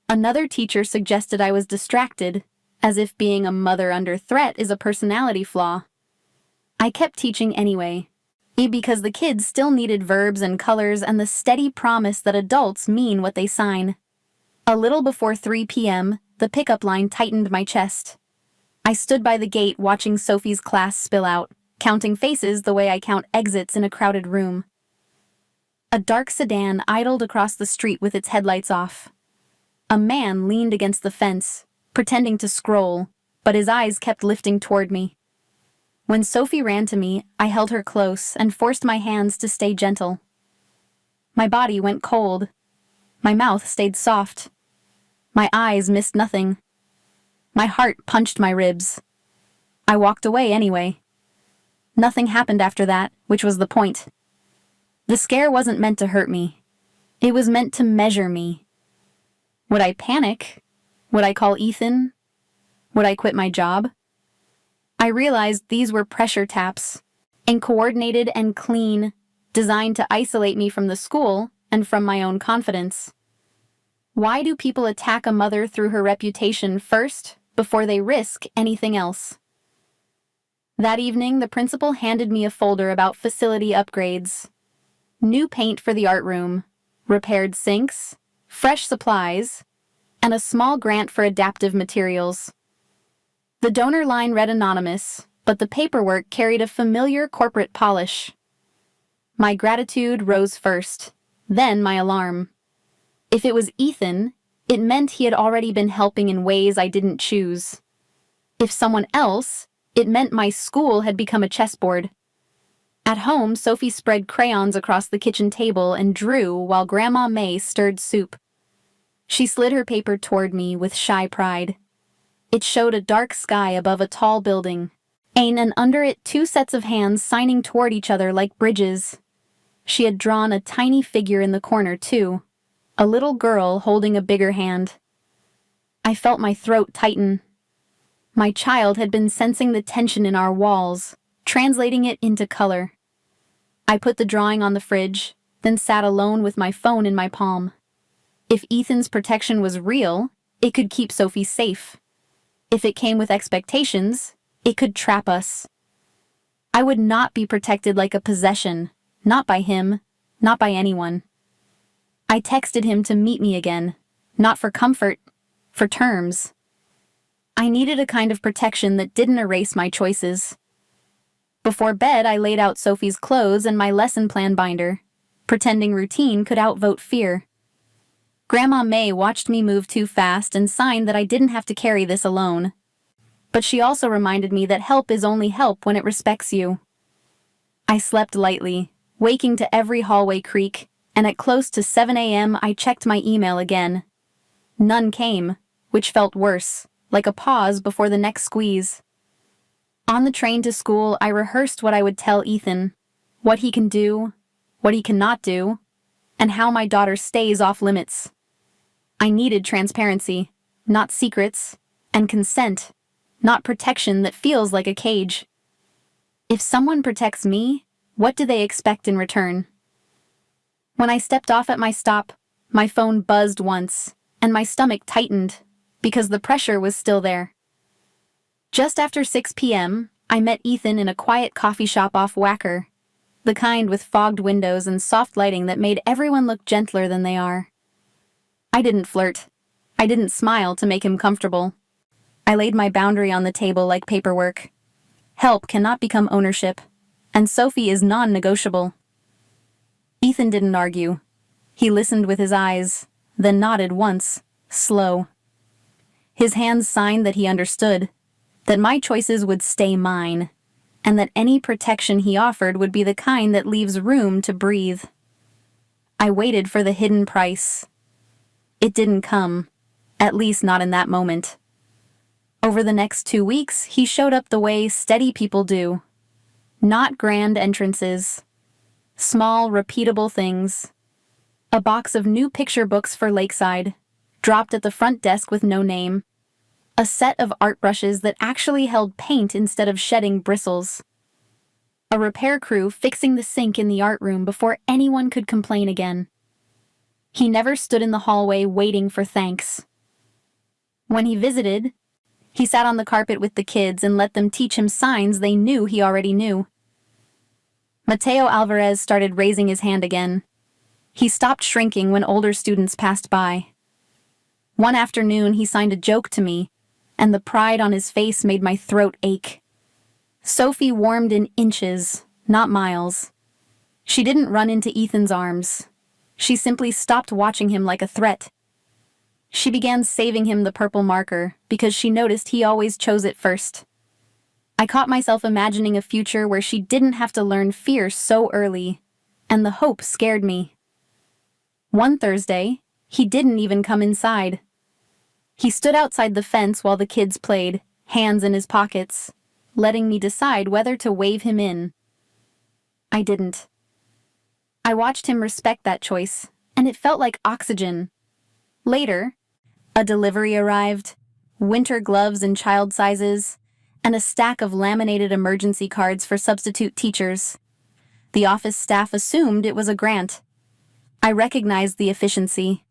Another teacher suggested I was distracted, as if being a mother under threat is a personality flaw. I kept teaching anyway, because the kids still needed verbs and colors and the steady promise that adults mean what they sign. A little before 3 p.m., the pickup line tightened my chest. I stood by the gate watching Sophie's class spill out, counting faces the way I count exits in a crowded room. A dark sedan idled across the street with its headlights off. A man leaned against the fence, pretending to scroll, but his eyes kept lifting toward me. When Sophie ran to me, I held her close and forced my hands to stay gentle. My body went cold. My mouth stayed soft. My eyes missed nothing. My heart punched my ribs. I walked away anyway. Nothing happened after that, which was the point. The scare wasn't meant to hurt me. It was meant to measure me. Would I panic? Would I call Ethan? Would I quit my job? I realized these were pressure taps, uncoordinated and clean, designed to isolate me from the school and from my own confidence. Why do people attack a mother through her reputation first, before they risk anything else? That evening, the principal handed me a folder about facility upgrades. New paint for the art room, repaired sinks, fresh supplies, and a small grant for adaptive materials. The donor line read anonymous, but the paperwork carried a familiar corporate polish. My gratitude rose first, then my alarm. If it was Ethan, it meant he had already been helping in ways I didn't choose. If someone else, it meant my school had become a chessboard. At home, Sophie spread crayons across the kitchen table and drew while Grandma May stirred soup. She slid her paper toward me with shy pride. It showed a dark sky above a tall building, and under it 2 sets of hands signing toward each other like bridges. She had drawn a tiny figure in the corner, too, a little girl holding a bigger hand. I felt my throat tighten. My child had been sensing the tension in our walls, translating it into color. I put the drawing on the fridge, then sat alone with my phone in my palm. If Ethan's protection was real, it could keep Sophie safe. If it came with expectations, it could trap us. I would not be protected like a possession, not by him, not by anyone. I texted him to meet me again, not for comfort, for terms. I needed a kind of protection that didn't erase my choices. Before bed, I laid out Sophie's clothes and my lesson plan binder, pretending routine could outvote fear. Grandma May watched me move too fast and signed that I didn't have to carry this alone. But she also reminded me that help is only help when it respects you. I slept lightly, waking to every hallway creak, and at close to 7 a.m. I checked my email again. None came, which felt worse, like a pause before the next squeeze. On the train to school, I rehearsed what I would tell Ethan, what he can do, what he cannot do, and how my daughter stays off limits. I needed transparency, not secrets, and consent, not protection that feels like a cage. If someone protects me, what do they expect in return? When I stepped off at my stop, my phone buzzed once, and my stomach tightened, because the pressure was still there. Just after 6 p.m., I met Ethan in a quiet coffee shop off Wacker, the kind with fogged windows and soft lighting that made everyone look gentler than they are. I didn't flirt. I didn't smile to make him comfortable. I laid my boundary on the table like paperwork. Help cannot become ownership, and Sophie is non-negotiable. Ethan didn't argue. He listened with his eyes, then nodded once, slow. His hands signed that he understood, that my choices would stay mine, and that any protection he offered would be the kind that leaves room to breathe. I waited for the hidden price. It didn't come, at least not in that moment. Over the next 2 weeks, he showed up the way steady people do. Not grand entrances. Small, repeatable things. A box of new picture books for Lakeside, dropped at the front desk with no name. A set of art brushes that actually held paint instead of shedding bristles. A repair crew fixing the sink in the art room before anyone could complain again. He never stood in the hallway waiting for thanks. When he visited, he sat on the carpet with the kids and let them teach him signs they knew he already knew. Mateo Alvarez started raising his hand again. He stopped shrinking when older students passed by. One afternoon, he signed a joke to me, and the pride on his face made my throat ache. Sophie warmed in inches, not miles. She didn't run into Ethan's arms. She simply stopped watching him like a threat. She began saving him the purple marker because she noticed he always chose it first. I caught myself imagining a future where she didn't have to learn fear so early, and the hope scared me. One Thursday, he didn't even come inside. He stood outside the fence while the kids played, hands in his pockets, letting me decide whether to wave him in. I didn't. I watched him respect that choice, and it felt like oxygen. Later, a delivery arrived, winter gloves in child sizes, and a stack of laminated emergency cards for substitute teachers. The office staff assumed it was a grant. I recognized the efficiency.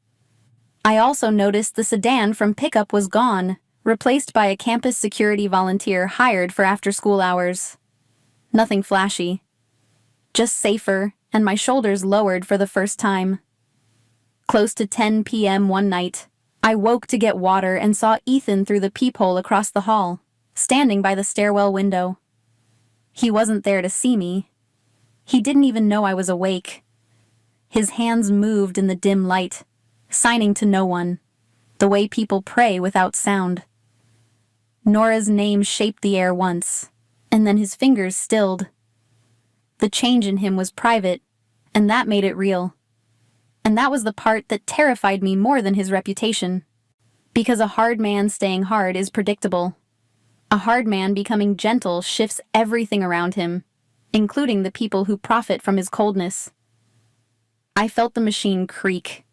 I also noticed the sedan from pickup was gone, replaced by a campus security volunteer hired for after-school hours. Nothing flashy. Just safer, and my shoulders lowered for the first time. Close to 10 p.m. one night, I woke to get water and saw Ethan through the peephole across the hall, standing by the stairwell window. He wasn't there to see me. He didn't even know I was awake. His hands moved in the dim light, signing to no one, the way people pray without sound. Nora's name shaped the air once, and then his fingers stilled. The change in him was private, and that made it real. And that was the part that terrified me more than his reputation. Because a hard man staying hard is predictable. A hard man becoming gentle shifts everything around him, including the people who profit from his coldness. I felt the machine creak.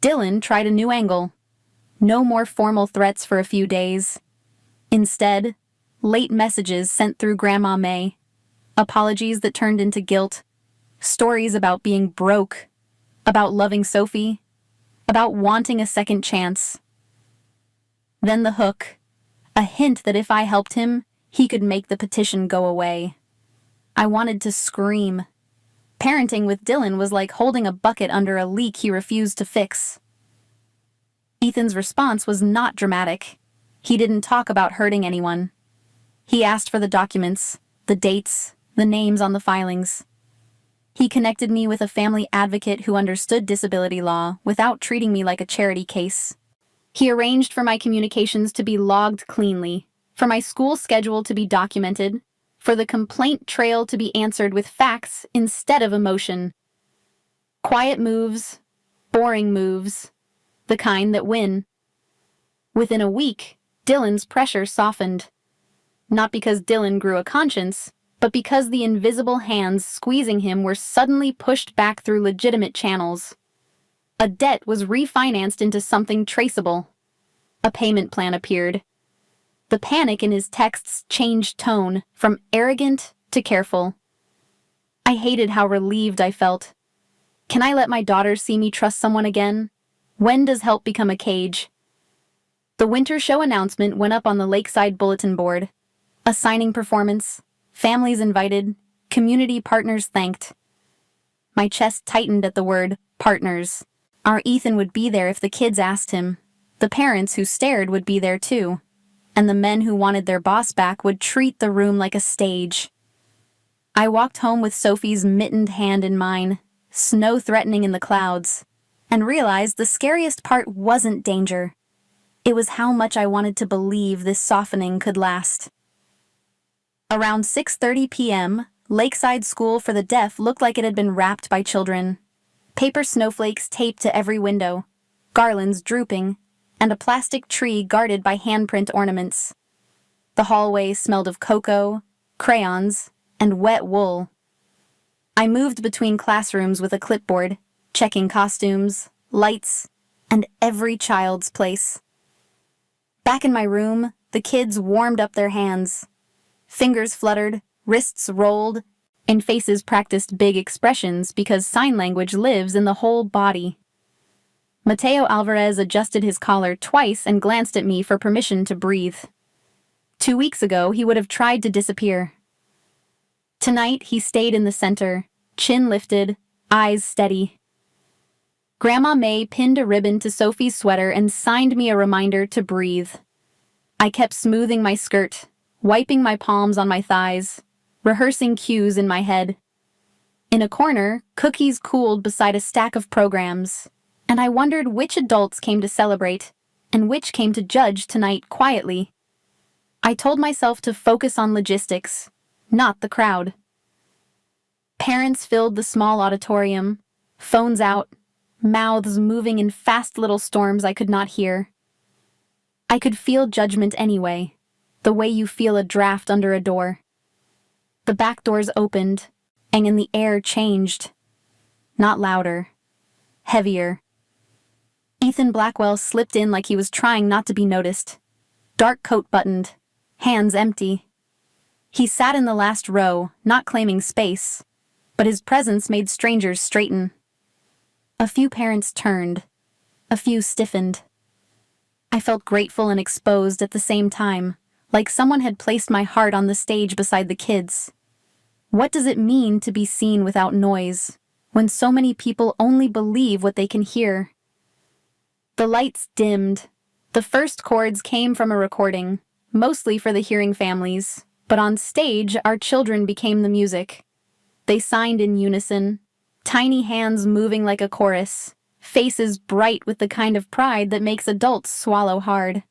Dylan tried a new angle. No more formal threats for a few days. Instead, late messages sent through Grandma May, apologies that turned into guilt, stories about being broke, about loving Sophie, about wanting a second chance. Then the hook, a hint that if I helped him, he could make the petition go away. I wanted to scream. Parenting with Dylan was like holding a bucket under a leak he refused to fix. Ethan's response was not dramatic. He didn't talk about hurting anyone. He asked for the documents, the dates, the names on the filings. He connected me with a family advocate who understood disability law without treating me like a charity case. He arranged for my communications to be logged cleanly, for my school schedule to be documented, for the complaint trail to be answered with facts instead of emotion. Quiet moves, boring moves, the kind that win. Within a week, Dylan's pressure softened. Not because Dylan grew a conscience, but because the invisible hands squeezing him were suddenly pushed back through legitimate channels. A debt was refinanced into something traceable. A payment plan appeared. The panic in his texts changed tone, from arrogant to careful. I hated how relieved I felt. Can I let my daughter see me trust someone again? When does help become a cage? The winter show announcement went up on the Lakeside bulletin board. A signing performance, families invited, community partners thanked. My chest tightened at the word partners. Our Ethan would be there if the kids asked him. The parents who stared would be there too. And the men who wanted their boss back would treat the room like a stage. I walked home with Sophie's mittened hand in mine, snow threatening in the clouds, and realized the scariest part wasn't danger. It was how much I wanted to believe this softening could last. Around 6:30 p.m., Lakeside School for the Deaf looked like it had been wrapped by children. paper snowflakes taped to every window, garlands drooping, and a plastic tree guarded by handprint ornaments. The hallway smelled of cocoa, crayons, and wet wool. I moved between classrooms with a clipboard, checking costumes, lights, and every child's place. Back in my room, the kids warmed up their hands. Fingers fluttered, wrists rolled, and faces practiced big expressions because sign language lives in the whole body. Mateo Alvarez adjusted his collar twice and glanced at me for permission to breathe. 2 weeks ago, he would have tried to disappear. Tonight, he stayed in the center, chin lifted, eyes steady. Grandma May pinned a ribbon to Sophie's sweater and signed me a reminder to breathe. I kept smoothing my skirt, wiping my palms on my thighs, rehearsing cues in my head. In a corner, cookies cooled beside a stack of programs, and I wondered which adults came to celebrate and which came to judge tonight quietly. I told myself to focus on logistics, not the crowd. Parents filled the small auditorium, phones out, mouths moving in fast little storms I could not hear. I could feel judgment anyway, the way you feel a draft under a door. The back doors opened, and the air changed. Not louder, heavier. Ethan Blackwell slipped in like he was trying not to be noticed. Dark coat buttoned, hands empty. He sat in the last row, not claiming space, but his presence made strangers straighten. A few parents turned. A few stiffened. I felt grateful and exposed at the same time, like someone had placed my heart on the stage beside the kids. What does it mean to be seen without noise, when so many people only believe what they can hear? The lights dimmed. The first chords came from a recording, mostly for the hearing families, but on stage our children became the music. They signed in unison, tiny hands moving like a chorus, faces bright with the kind of pride that makes adults swallow hard.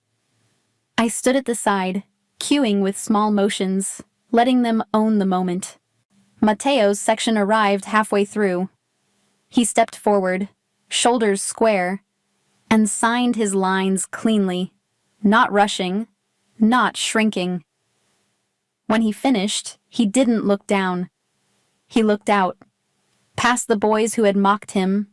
I stood at the side, cueing with small motions, letting them own the moment. Mateo's section arrived halfway through. He stepped forward, shoulders square, and signed his lines cleanly, not rushing, not shrinking. When he finished, he didn't look down. He looked out, past the boys who had mocked him,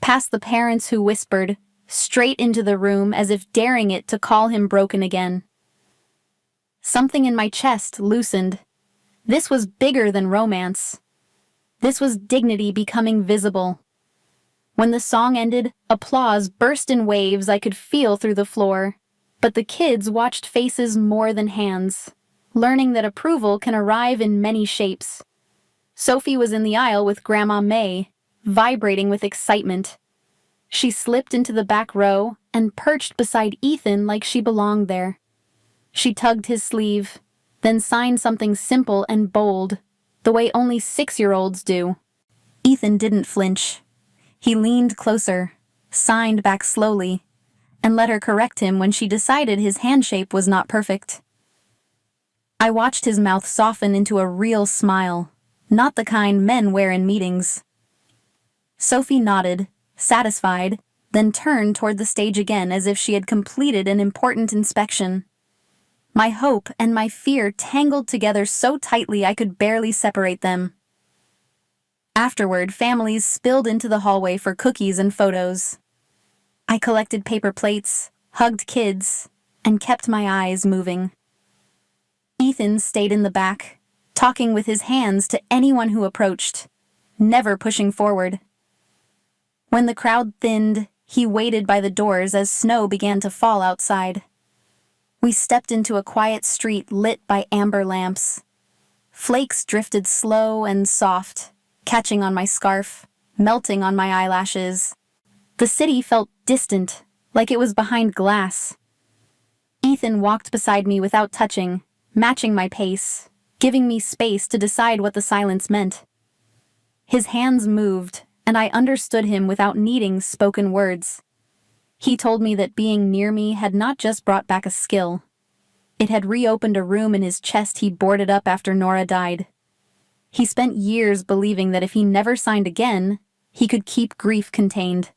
past the parents who whispered, straight into the room as if daring it to call him broken again. Something in my chest loosened. This was bigger than romance. This was dignity becoming visible. When the song ended, applause burst in waves I could feel through the floor, but the kids watched faces more than hands, learning that approval can arrive in many shapes. Sophie was in the aisle with Grandma May, vibrating with excitement. She slipped into the back row and perched beside Ethan like she belonged there. She tugged his sleeve, then signed something simple and bold, the way only 6-year-olds do. Ethan didn't flinch. He leaned closer, signed back slowly, and let her correct him when she decided his hand shape was not perfect. I watched his mouth soften into a real smile, not the kind men wear in meetings. Sophie nodded, satisfied, then turned toward the stage again as if she had completed an important inspection. My hope and my fear tangled together so tightly I could barely separate them. Afterward, families spilled into the hallway for cookies and photos. I collected paper plates, hugged kids, and kept my eyes moving. Ethan stayed in the back, talking with his hands to anyone who approached, never pushing forward. When the crowd thinned, he waited by the doors as snow began to fall outside. We stepped into a quiet street lit by amber lamps. Flakes drifted slow and soft, catching on my scarf, melting on my eyelashes. The city felt distant, like it was behind glass. Ethan walked beside me without touching, matching my pace, giving me space to decide what the silence meant. His hands moved, and I understood him without needing spoken words. He told me that being near me had not just brought back a skill. It had reopened a room in his chest he boarded up after Nora died. He spent years believing that if he never signed again, he could keep grief contained.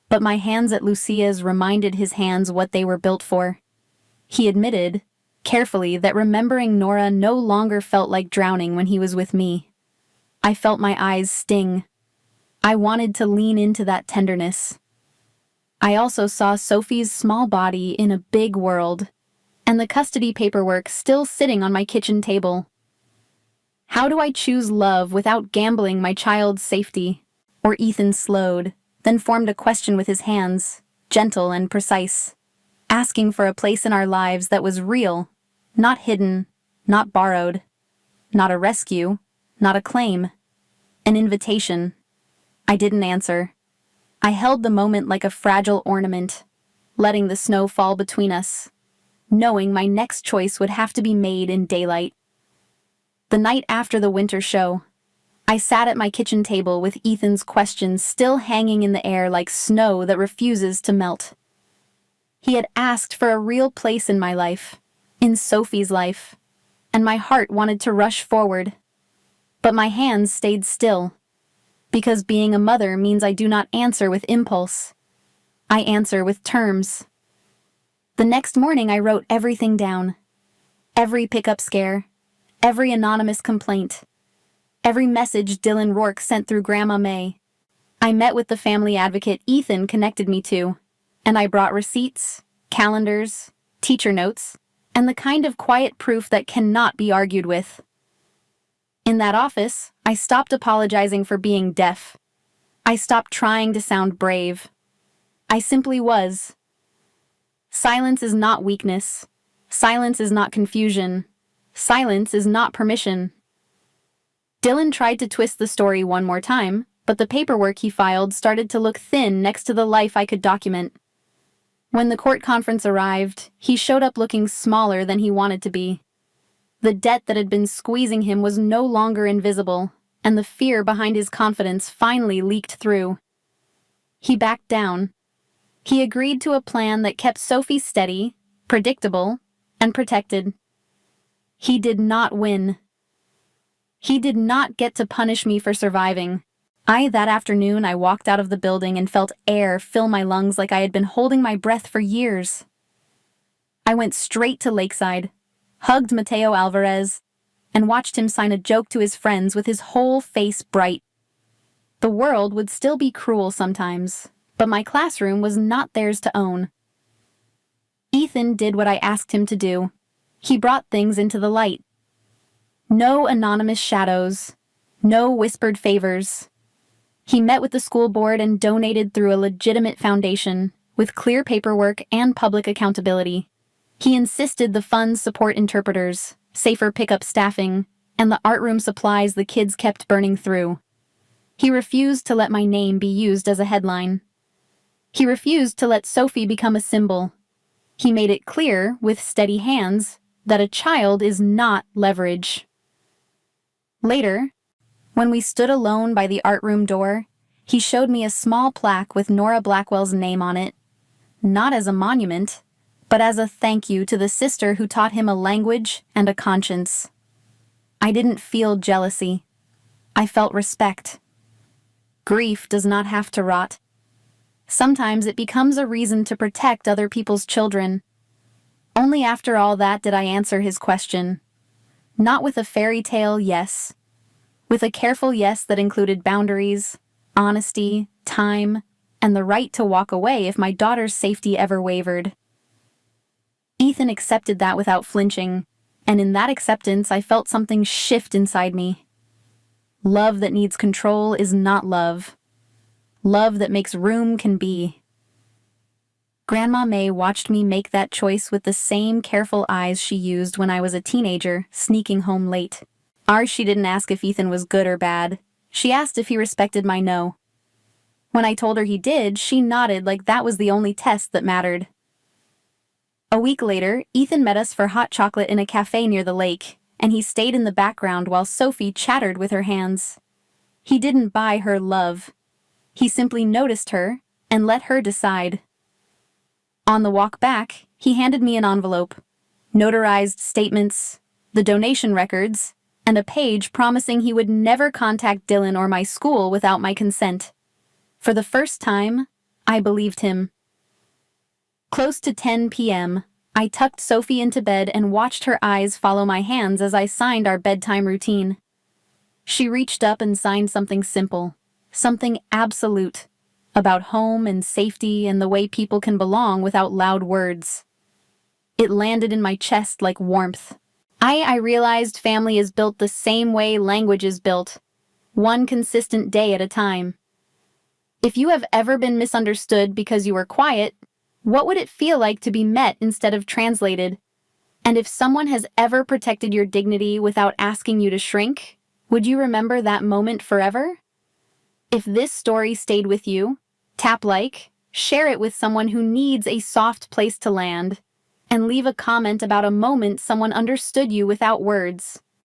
But my hands at Lucia's reminded his hands what they were built for. He admitted, carefully, that remembering Nora no longer felt like drowning when he was with me. I felt my eyes sting. I wanted to lean into that tenderness. I also saw Sophie's small body in a big world, and the custody paperwork still sitting on my kitchen table. How do I choose love without gambling my child's safety? Or Ethan slowed, then formed a question with his hands, gentle and precise, asking for a place in our lives that was real, not hidden, not borrowed, not a rescue, not a claim, an invitation. I didn't answer. I held the moment like a fragile ornament, letting the snow fall between us, knowing my next choice would have to be made in daylight. The night after the winter show, I sat at my kitchen table with Ethan's questions still hanging in the air like snow that refuses to melt. He had asked for a real place in my life, in Sophie's life, and my heart wanted to rush forward. But my hands stayed still, because being a mother means I do not answer with impulse. I answer with terms. The next morning I wrote everything down. Every pickup scare, every anonymous complaint, every message Dylan Rourke sent through Grandma May. I met with the family advocate Ethan connected me to, and I brought receipts, calendars, teacher notes, and the kind of quiet proof that cannot be argued with. In that office, I stopped apologizing for being deaf. I stopped trying to sound brave. I simply was. Silence is not weakness. Silence is not confusion. Silence is not permission. Dylan tried to twist the story one more time, but the paperwork he filed started to look thin next to the life I could document. When the court conference arrived, he showed up looking smaller than he wanted to be. The debt that had been squeezing him was no longer invisible, and the fear behind his confidence finally leaked through. He backed down. He agreed to a plan that kept Sophie steady, predictable, and protected. He did not win. He did not get to punish me for surviving. That afternoon, I walked out of the building and felt air fill my lungs like I had been holding my breath for years. I went straight to Lakeside, hugged Mateo Alvarez, and watched him sign a joke to his friends with his whole face bright. The world would still be cruel sometimes, but my classroom was not theirs to own. Ethan did what I asked him to do. He brought things into the light. No anonymous shadows, no whispered favors. He met with the school board and donated through a legitimate foundation, with clear paperwork and public accountability. He insisted the funds support interpreters, safer pickup staffing, and the art room supplies the kids kept burning through. He refused to let my name be used as a headline. He refused to let Sophie become a symbol. He made it clear, with steady hands, that a child is not leverage. Later, when we stood alone by the art room door, he showed me a small plaque with Nora Blackwell's name on it, not as a monument, but as a thank you to the sister who taught him a language and a conscience. I didn't feel jealousy. I felt respect. Grief does not have to rot. Sometimes it becomes a reason to protect other people's children. Only after all that did I answer his question. Not with a fairy tale yes. With a careful yes that included boundaries, honesty, time, and the right to walk away if my daughter's safety ever wavered. Ethan accepted that without flinching, and in that acceptance I felt something shift inside me. Love that needs control is not love. Love that makes room can be. Grandma May watched me make that choice with the same careful eyes she used when I was a teenager, sneaking home late. She didn't ask if Ethan was good or bad. She asked if he respected my no. When I told her he did, she nodded like that was the only test that mattered. A week later, Ethan met us for hot chocolate in a cafe near the lake, and he stayed in the background while Sophie chattered with her hands. He didn't buy her love. He simply noticed her and let her decide. On the walk back, he handed me an envelope, notarized statements, the donation records, and a page promising he would never contact Dylan or my school without my consent. For the first time, I believed him. Close to 10 p.m., I tucked Sophie into bed and watched her eyes follow my hands as I signed our bedtime routine. She reached up and signed something simple, something absolute, about home and safety and the way people can belong without loud words. It landed in my chest like warmth. I realized family is built the same way language is built, one consistent day at a time. If you have ever been misunderstood because you were quiet, what would it feel like to be met instead of translated? And if someone has ever protected your dignity without asking you to shrink, would you remember that moment forever? If this story stayed with you, tap like, share it with someone who needs a soft place to land, and leave a comment about a moment someone understood you without words.